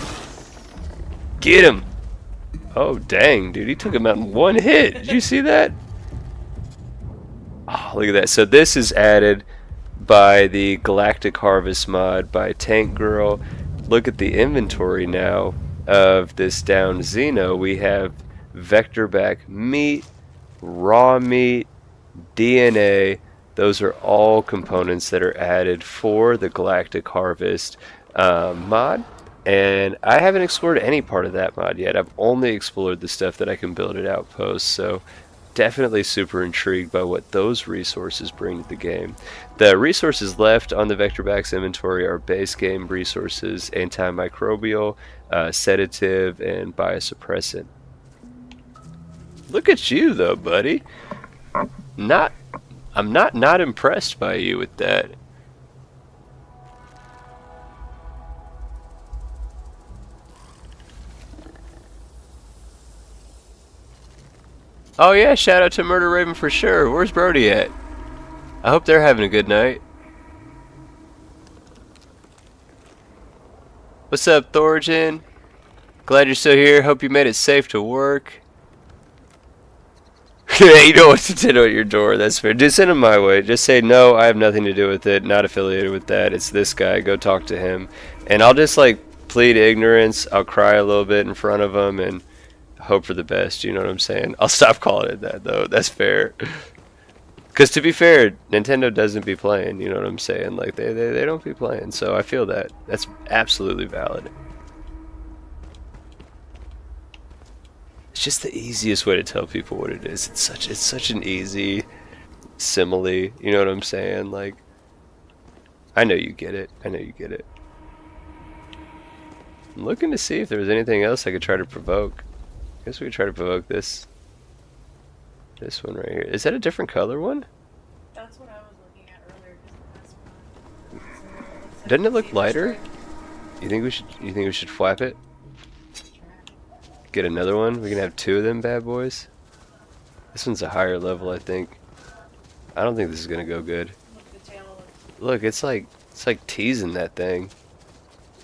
Get him! Oh dang, dude, he took him out in one hit. Did you see that? Oh, look at that. So this is added by the Galactic Harvest mod by Tank Girl. Look at the inventory now of this down Xeno. We have vector back meat, raw meat, DNA. Those are all components that are added for the Galactic Harvest mod. And I haven't explored any part of that mod yet. I've only explored the stuff that I can build at Outpost. So definitely super intrigued by what those resources bring to the game. The resources left on the Vectorback's inventory are base game resources, antimicrobial, sedative, and biosuppressant. Look at you though, buddy. I'm not impressed by you with that. Oh yeah, shout out to Murder Raven for sure. Where's Brody at? I hope they're having a good night. What's up, Thorgen? Glad you're still here. Hope you made it safe to work. Yeah, you know what to do at your door. That's fair. Just send him my way. Just say, no, I have nothing to do with it. Not affiliated with that. It's this guy. Go talk to him. And I'll just, like, plead ignorance. I'll cry a little bit in front of him and hope for the best. You know what I'm saying? I'll stop calling it that, though. That's fair. Because to be fair, Nintendo doesn't be playing. You know what I'm saying? Like, they don't be playing. So I feel that. That's absolutely valid. It's just the easiest way to tell people what it is. It's such an easy simile. You know what I'm saying? Like, I know you get it. I know you get it. I'm looking to see if there was anything else I could try to provoke. I guess we could try to provoke this one right here. Is that a different color one? That's what I was looking at earlier. Doesn't it look lighter? You think we should flap it? Get another one? We can have two of them bad boys. This one's a higher level, I think. I don't think this is gonna go good. Look, it's like teasing that thing.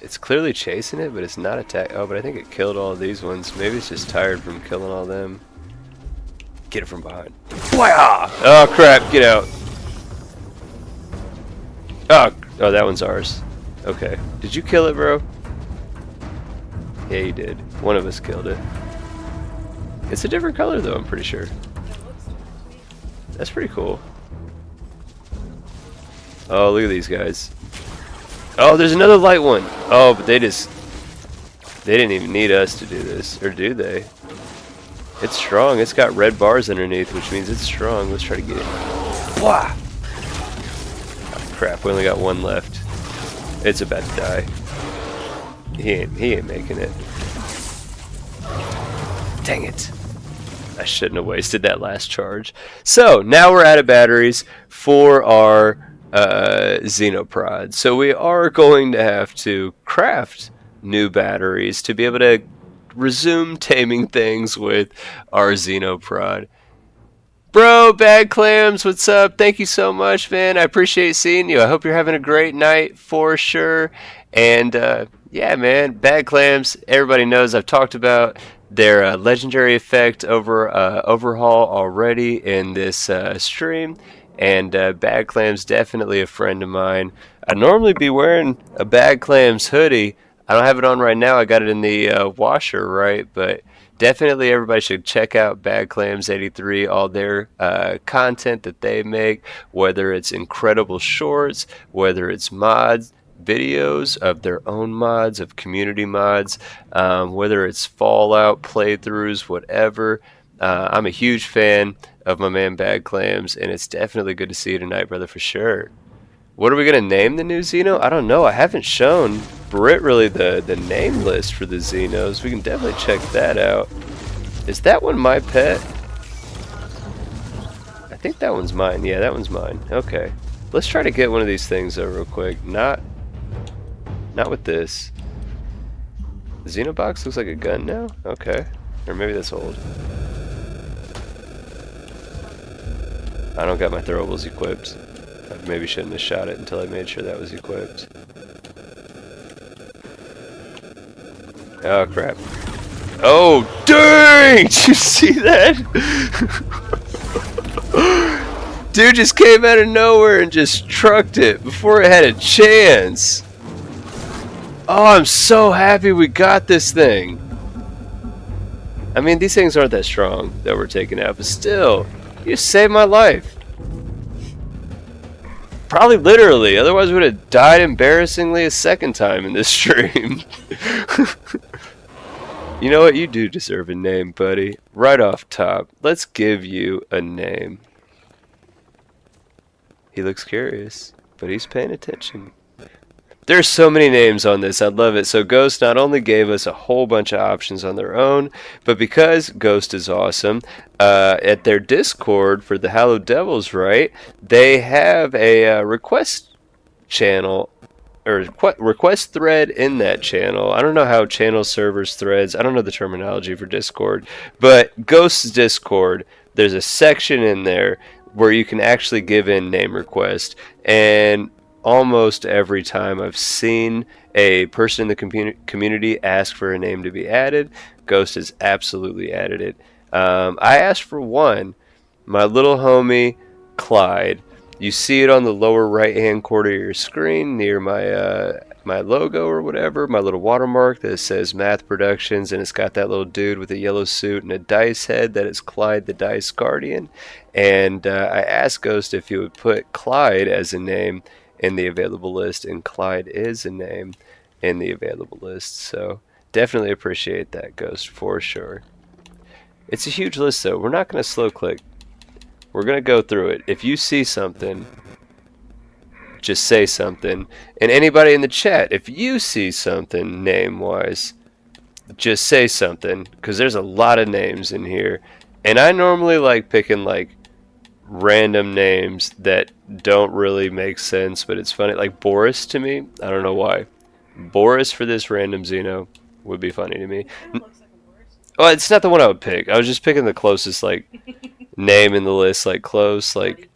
It's clearly chasing it, but it's not attack. Oh, but I think it killed all of these ones. Maybe it's just tired from killing all them. Get it from behind. Oh crap! Get out. Oh, that one's ours. Okay. Did you kill it, bro? Yeah, you did. One of us killed it. It's a different color, though, I'm pretty sure. That's pretty cool. Oh, look at these guys. Oh, there's another light one. Oh, but they didn't even need us to do this. Or do they? It's strong. It's got red bars underneath, which means it's strong. Let's try to get it. Wah! Oh, crap, we only got one left. It's about to die. He ain't making it. Dang it. I shouldn't have wasted that last charge. So, now we're out of batteries for our Xenoprod. So we are going to have to craft new batteries to be able to resume taming things with our Xenoprod. Bro, Bad Clams, what's up? Thank you so much, man. I appreciate seeing you. I hope you're having a great night for sure. And yeah, man, Bad Clams, everybody knows I've talked about their legendary effect over Overhaul already in this stream. And Bad Clams, definitely a friend of mine. I'd normally be wearing a Bad Clams hoodie. I don't have it on right now. I got it in the washer, right? But definitely everybody should check out Bad Clams 83, all their content that they make, whether it's incredible shorts, whether it's mods, videos of their own mods, of community mods, whether it's Fallout playthroughs, whatever. I'm a huge fan of my man Bad Clams, and it's definitely good to see you tonight, brother, for sure. What are we going to name the new Xeno? I don't know. I haven't shown Brit really the name list for the Xenos. We can definitely check that out. Is that one my pet? I think that one's mine. Yeah, that one's mine. Okay. Let's try to get one of these things though real quick. Not with this. The Xenobox looks like a gun now? Okay. Or maybe that's old. I don't got my throwables equipped. I maybe shouldn't have shot it until I made sure that was equipped. Oh crap. Oh dang! Did you see that? Dude just came out of nowhere and just trucked it before it had a chance. Oh, I'm so happy we got this thing. I mean, these things aren't that strong that we're taking out, but still, you saved my life. Probably literally, otherwise we would have died embarrassingly a second time in this stream. You know what? You do deserve a name, buddy. Right off top, let's give you a name. He looks curious, but he's paying attention. There's so many names on this. I love it. So Ghost not only gave us a whole bunch of options on their own, but because Ghost is awesome, at their Discord for the Hallowed Devils, right, they have a request channel, or request thread in that channel. I don't know how channel servers threads, I don't know the terminology for Discord, but Ghost's Discord, there's a section in there where you can actually give in name request, and almost every time I've seen a person in the community ask for a name to be added, Ghost has absolutely added it. I asked for one, my little homie Clyde. You see it on the lower right hand corner of your screen near my logo or whatever, my little watermark that says Math Productions, and it's got that little dude with a yellow suit and a dice head that is Clyde the Dice Guardian. And I asked Ghost if he would put Clyde as a name in the available list, and Clyde is a name in the available list. So definitely appreciate that, Ghost, for sure. It's a huge list though. We're not going to slow click. We're going to go through it. If you see something, just say something. And anybody in the chat, if you see something name-wise, just say something, because there's a lot of names in here. And I normally like picking like random names that don't really make sense, but it's funny. Like Boris to me, I don't know why. Boris for this random Xeno would be funny to me. Oh, it's not the one I would pick. I was just picking the closest like name in the list, like close. Like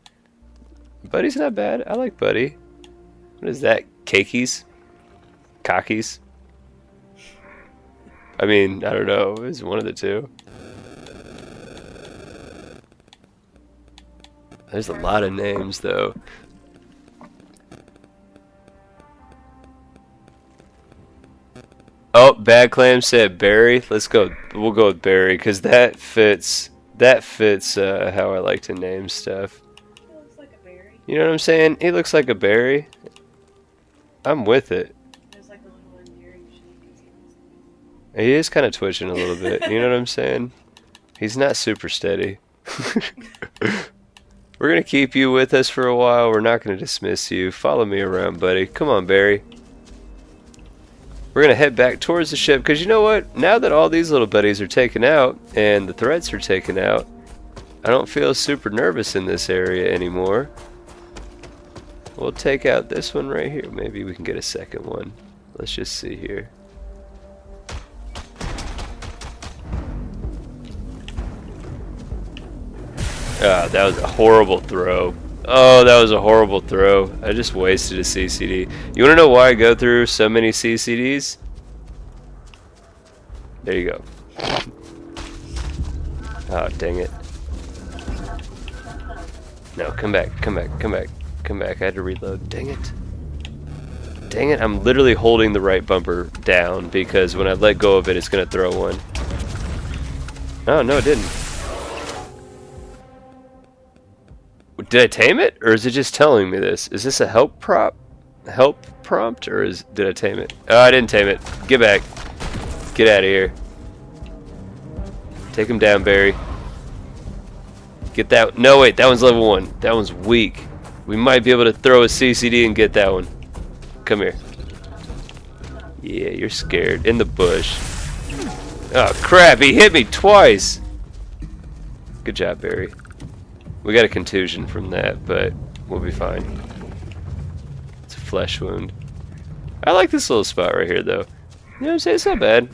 Buddy's not bad. I like Buddy. What is that? Cakeys? Cockies? I mean, I don't know. It's one of the two. There's a lot of names though. Oh, Bad Clam said Barry. Let's go. We'll go with Barry because that fits. That fits how I like to name stuff. He looks like a berry. You know what I'm saying? He looks like a berry. I'm with it. There's like a little endearing shake. He is kind of twitching a little bit. You know what I'm saying? He's not super steady. We're going to keep you with us for a while. We're not going to dismiss you. Follow me around, buddy. Come on, Barry. We're going to head back towards the ship because you know what? Now that all these little buddies are taken out and the threats are taken out, I don't feel super nervous in this area anymore. We'll take out this one right here. Maybe we can get a second one. Let's just see here. Ah, that was a horrible throw. Oh, that was a horrible throw. I just wasted a CCD. You want to know why I go through so many CCDs? There you go. Oh, dang it. No, come back, come back, come back, come back. I had to reload. Dang it. Dang it, I'm literally holding the right bumper down because when I let go of it, it's going to throw one. Oh, no, it didn't. Did I tame it, or is it just telling me this? Is this a help prompt, or did I tame it? Oh, I didn't tame it. Get back. Get out of here. Take him down, Barry. Get that. No, wait, that one's level 1. That one's weak. We might be able to throw a CCD and get that one. Come here. Yeah, you're scared. In the bush. Oh crap, he hit me twice! Good job, Barry. We got a contusion from that, but we'll be fine. It's a flesh wound. I like this little spot right here, though. You know what I'm saying? It's not bad.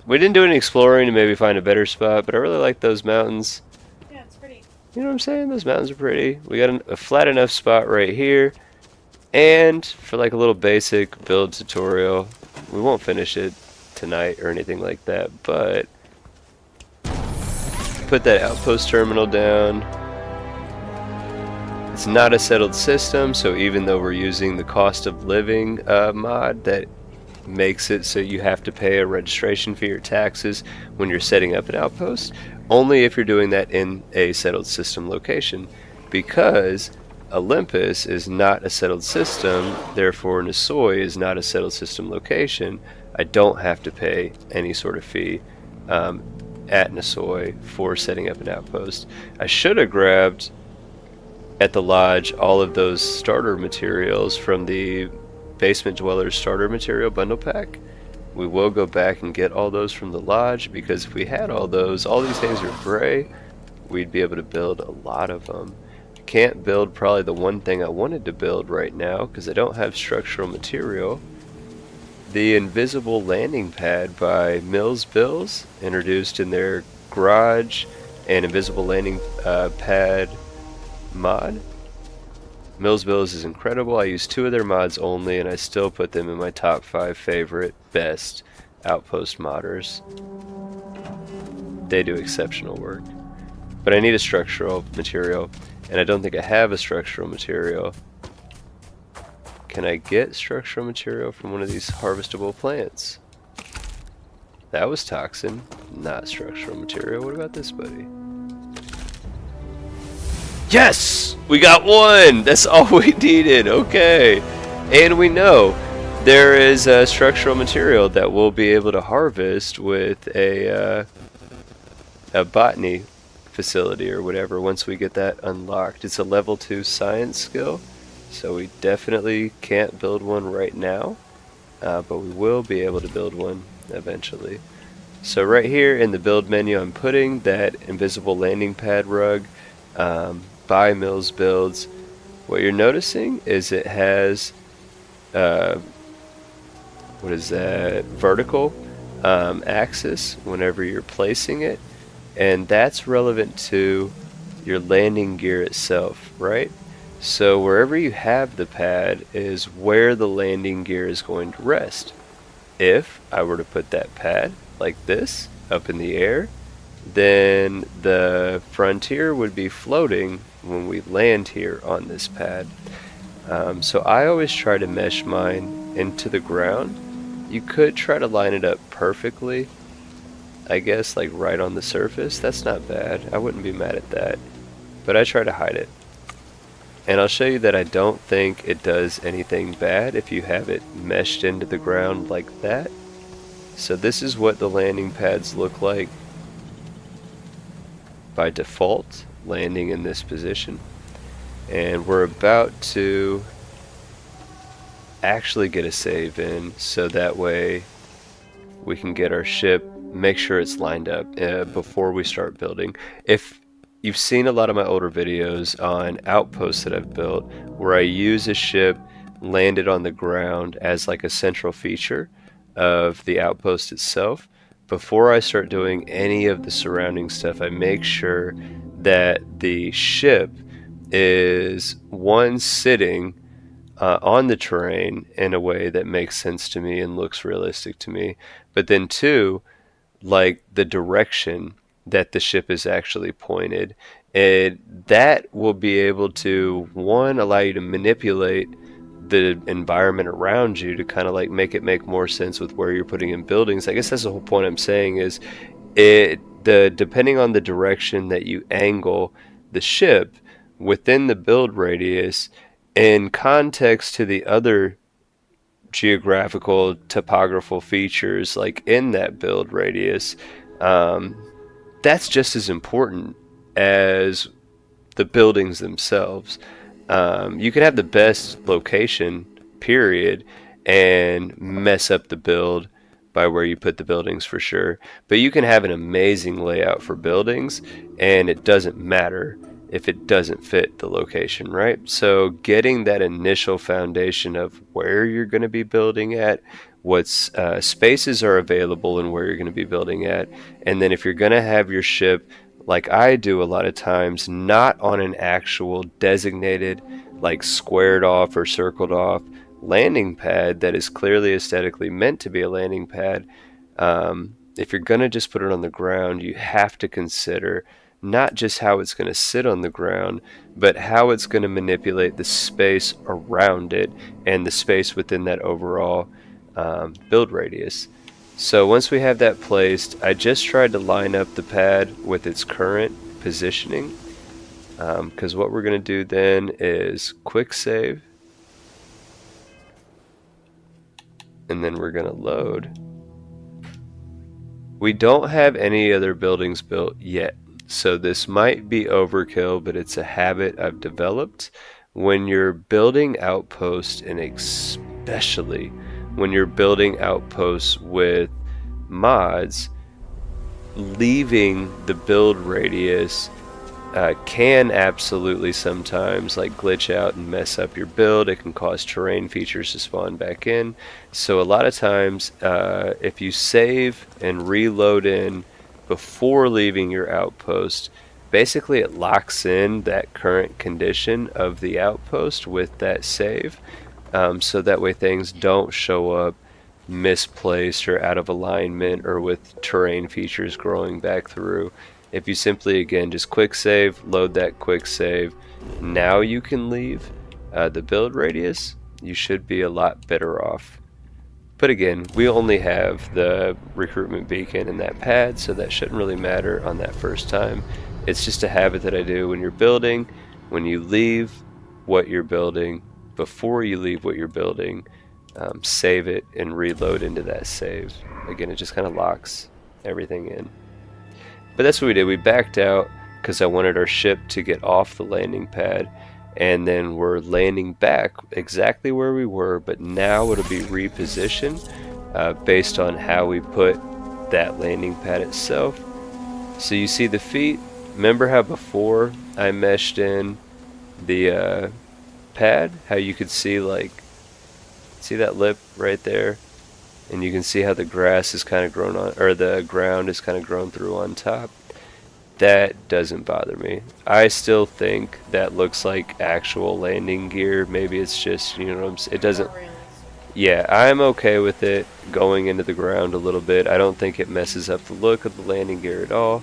We didn't do any exploring to maybe find a better spot, but I really like those mountains. Yeah, it's pretty. You know what I'm saying? Those mountains are pretty. We got a flat enough spot right here. And for like a little basic build tutorial, we won't finish it tonight or anything like that, but put that outpost terminal down. It's not a settled system, so even though we're using the cost of living mod that makes it so you have to pay a registration fee or taxes when you're setting up an outpost, only if you're doing that in a settled system location, because Olympus is not a settled system, therefore Nisoi is not a settled system location. I don't have to pay any sort of fee at Nisoi for setting up an outpost. I should have grabbed at the lodge all of those starter materials from the Basement Dwellers starter material bundle pack. We will go back and get all those from the lodge, because if we had all those, all these things are gray, we'd be able to build a lot of them. I can't build probably the one thing I wanted to build right now because I don't have structural material. The invisible landing pad by Mills Bills, introduced in their garage, and invisible landing pad mod. Mills Bills is incredible. I use 2 of their mods only, and I still put them in my top 5 favorite best outpost modders. They do exceptional work. But I need a structural material, and I don't think I have a structural material. Can I get structural material from one of these harvestable plants? That was toxin, not structural material. What about this, buddy? Yes! We got one! That's all we needed. Okay. And we know there is a structural material that we'll be able to harvest with a botany facility or whatever once we get that unlocked. It's a level 2 science skill, so we definitely can't build one right now, but we will be able to build one eventually. So right here in the build menu, I'm putting that invisible landing pad rug by Mills Builds. What you're noticing is it has what is that, vertical axis whenever you're placing it, and that's relevant to your landing gear itself, right? So wherever you have the pad is where the landing gear is going to rest. If I were to put that pad like this up in the air, then the frontier would be floating when we land here on this pad. So I always try to mesh mine into the ground. You could try to line it up perfectly, I guess, like right on the surface. That's not bad. I wouldn't be mad at that. But I try to hide it. And I'll show you that I don't think it does anything bad if you have it meshed into the ground like that. So this is what the landing pads look like by default, landing in this position. And we're about to actually get a save in, so that way we can get our ship, make sure it's lined up before we start building. If you've seen a lot of my older videos on outposts that I've built where I use a ship landed on the ground as like a central feature of the outpost itself, before I start doing any of the surrounding stuff, I make sure that the ship is, one, sitting on the terrain in a way that makes sense to me and looks realistic to me, but then two, like the direction that the ship is actually pointed, and that will be able to, one, allow you to manipulate the environment around you to kind of like make it make more sense with where you're putting in buildings. I guess that's the whole point I'm saying, is depending on the direction that you angle the ship within the build radius, in context to the other geographical topographical features like in that build radius, that's just as important as the buildings themselves. You can have the best location, period, and mess up the build by where you put the buildings for sure. But you can have an amazing layout for buildings, and it doesn't matter if it doesn't fit the location, right? So getting that initial foundation of where you're going to be building at, what spaces are available and where you're going to be building at, and then if you're going to have your ship, like I do a lot of times, not on an actual designated, like squared off or circled off landing pad that is clearly aesthetically meant to be a landing pad. If you're going to just put it on the ground, you have to consider not just how it's going to sit on the ground, but how it's going to manipulate the space around it and the space within that overall build radius. So once we have that placed, I just tried to line up the pad with its current positioning, because what we're going to do then is quick save, and then we're going to load. We don't have any other buildings built yet, so this might be overkill, but it's a habit I've developed. When you're building outposts, and especially when you're building outposts with mods, leaving the build radius can absolutely sometimes like glitch out and mess up your build. It can cause terrain features to spawn back in. So a lot of times if you save and reload in before leaving your outpost, basically it locks in that current condition of the outpost with that save, so that way things don't show up misplaced or out of alignment or with terrain features growing back through. If you simply, again, just quick save, load that quick save, now you can leave the build radius, you should be a lot better off. But again, we only have the recruitment beacon and that pad, so that shouldn't really matter on that first time. It's just a habit that I do when you're building. When you leave what you're building, before you leave what you're building, save it and reload into that save. Again, it just kind of locks everything in. But that's what we did. We backed out because I wanted our ship to get off the landing pad, and then we're landing back exactly where we were, but now it'll be repositioned based on how we put that landing pad itself. So you see the feet. Remember how before I meshed in the pad, how you could see, like, see that lip right there, and you can see how the grass is kind of grown on, or the ground is kind of grown through on top. That doesn't bother me. I still think that looks like actual landing gear. Maybe it's just, you know what I'm saying, it doesn't. Yeah, I'm okay with it going into the ground a little bit. I don't think it messes up the look of the landing gear at all,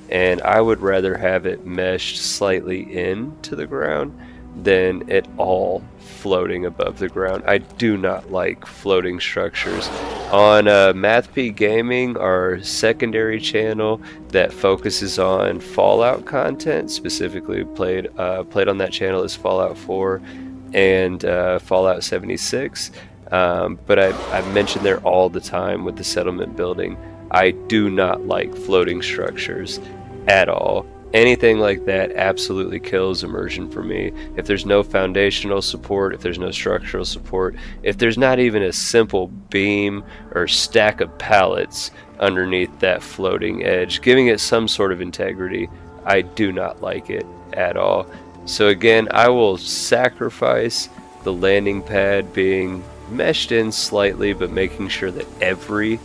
and I would rather have it meshed slightly into the ground than it all floating above the ground. I do not like floating structures. On MathP Gaming, our secondary channel that focuses on Fallout content, specifically played on that channel is Fallout 4 and Fallout 76. But I mention there all the time with the settlement building, I do not like floating structures at all. Anything like that absolutely kills immersion for me. If there's no foundational support, if there's no structural support, if there's not even a simple beam or stack of pallets underneath that floating edge, giving it some sort of integrity, I do not like it at all. So again, I will sacrifice the landing pad being meshed in slightly, but making sure that every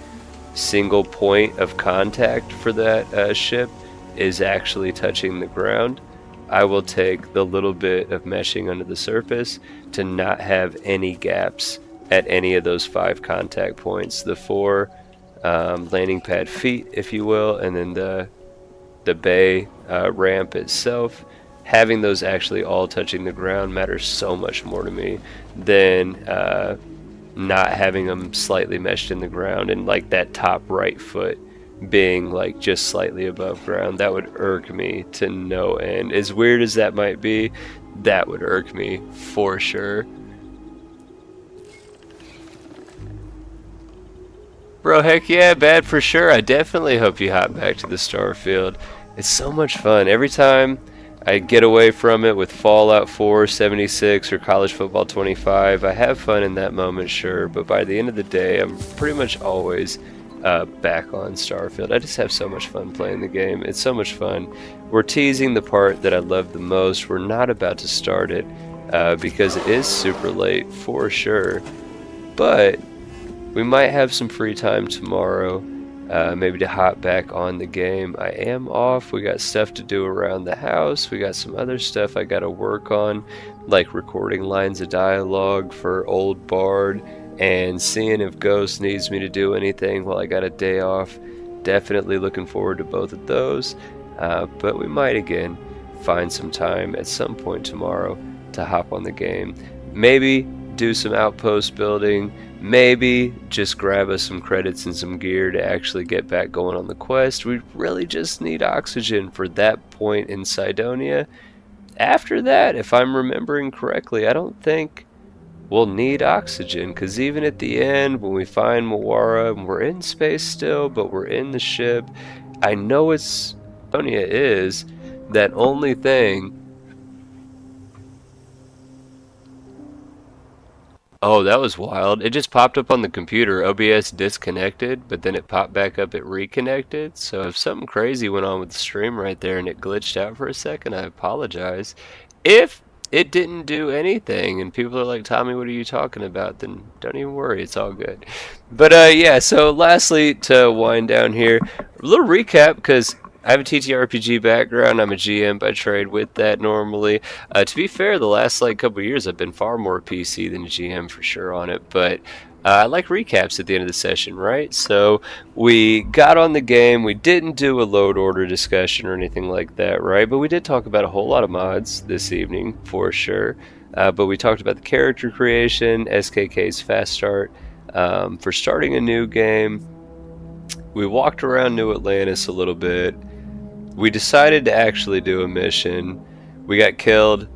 single point of contact for that ship is actually touching the ground. I will take the little bit of meshing under the surface to not have any gaps at any of those 5 contact points. The 4 landing pad feet, if you will, and then the bay ramp itself, having those actually all touching the ground matters so much more to me than not having them slightly meshed in the ground and like that top right foot being like just slightly above ground. That would irk me to no end. As weird as that might be, that would irk me for sure. Bro, heck yeah, bad for sure. I definitely hope you hop back to the Starfield. It's so much fun. Every time I get away from it with Fallout 4, 76, or College Football 25. I have fun in that moment, sure, but by the end of the day, I'm pretty much always back on Starfield. I just have so much fun playing the game. It's so much fun. We're teasing the part that I love the most. We're not about to start it because it is super late for sure, but we might have some free time tomorrow. Maybe to hop back on the game. I am off. We got stuff to do around the house. We got some other stuff I gotta work on, like recording lines of dialogue for Old Bard and seeing if Ghost needs me to do anything while I got a day off. Definitely looking forward to both of those. But we might again find some time at some point tomorrow to hop on the game. Maybe do some outpost building. Maybe just grab us some credits and some gear to actually get back going on the quest. We really just need oxygen for that point in Cydonia. After that, if I'm remembering correctly, I don't think we'll need oxygen, because even at the end, when we find Mawara, we're in space still, but we're in the ship. I know it's Cydonia is that only thing. Oh, that was wild. It just popped up on the computer, OBS disconnected, but then it popped back up, it reconnected. So if something crazy went on with the stream right there and it glitched out for a second, I apologize. If it didn't do anything and people are like, Tommy, what are you talking about? Then don't even worry, it's all good. But yeah, so lastly, to wind down here, a little recap, because I have a TTRPG background. I'm a GM by trade with that normally. To be fair, the last couple of years I've been far more PC than GM for sure on it. But I like recaps at the end of the session, right? So we got on the game. We didn't do a load order discussion or anything like that, right? But we did talk about a whole lot of mods this evening for sure. But we talked about the character creation, SKK's fast start for starting a new game. We walked around New Atlantis a little bit. We decided to actually do a mission. We got killed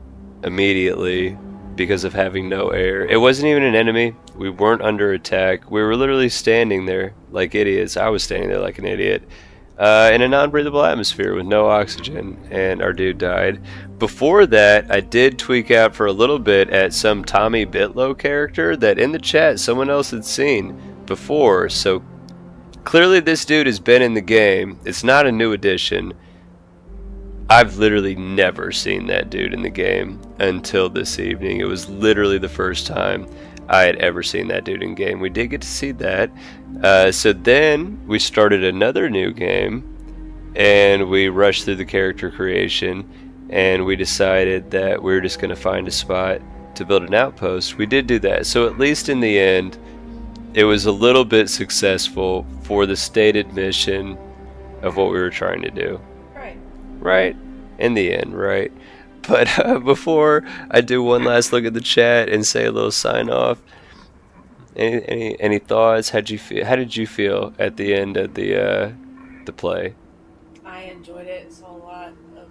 immediately because of having no air. It wasn't even an enemy. We weren't under attack. We were literally standing there like idiots. I was standing there like an idiot in a non-breathable atmosphere with no oxygen, and our dude died. Before that, I did tweak out for a little bit at some Tommy Bitlow character that in the chat someone else had seen before, so clearly this dude has been in the game. It's not a new addition. I've literally never seen that dude in the game until this evening. It was literally the first time I had ever seen that dude in game. We did get to see that. So then we started another new game and we rushed through the character creation and we decided that we were just going to find a spot to build an outpost. We did do that. So at least in the end, it was a little bit successful for the stated mission of what we were trying to do. Right? In the end, right? But before I do one last look at the chat and say a little sign off, any thoughts? How did you feel at the end of the play? I enjoyed it. Saw a lot of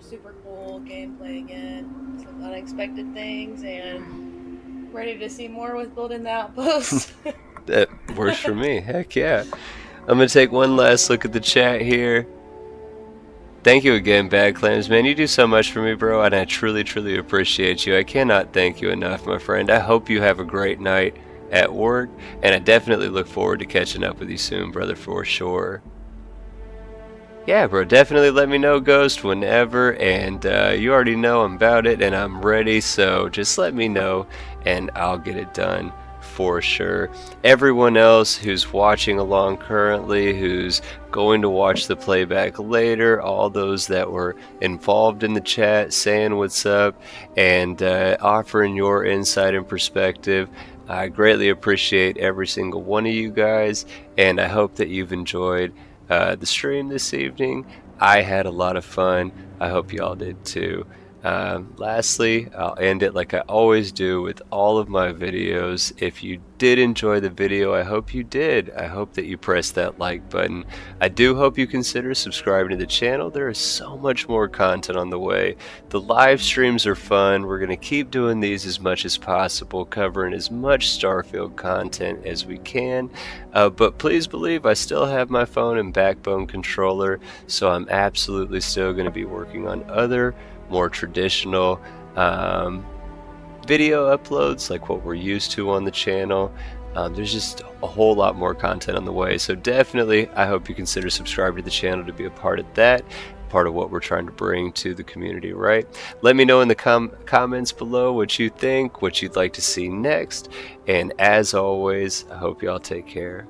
super cool gameplay again, some unexpected things, and ready to see more with building the outpost. That works for me. Heck yeah. I'm gonna take one last look at the chat here. Thank you again, Bad Clams, man. You do so much for me, bro, and I truly, truly appreciate you. I cannot thank you enough, my friend. I hope you have a great night at work, and I definitely look forward to catching up with you soon, brother, for sure. Yeah, bro, definitely let me know, Ghost, whenever, and you already know I'm about it, and I'm ready, so just let me know, and I'll get it done. For sure. Everyone else who's watching along currently, who's going to watch the playback later, all those that were involved in the chat, saying what's up, and offering your insight and perspective, I greatly appreciate every single one of you guys, and I hope that you've enjoyed the stream this evening. I had a lot of fun. I hope y'all did too. Lastly, I'll end it like I always do with all of my videos. If you did enjoy the video, I hope you did. I hope that you pressed that like button. I do hope you consider subscribing to the channel. There is so much more content on the way. The live streams are fun. We're going to keep doing these as much as possible, covering as much Starfield content as we can. But please believe I still have my phone and backbone controller, so I'm absolutely still going to be working on other more traditional video uploads like what we're used to on the channel. There's just a whole lot more content on the way, so definitely I hope you consider subscribing to the channel to be a part of that, part of what we're trying to bring to the community, right? Let me know in the comments below what you think, what you'd like to see next, and as always, I hope y'all take care.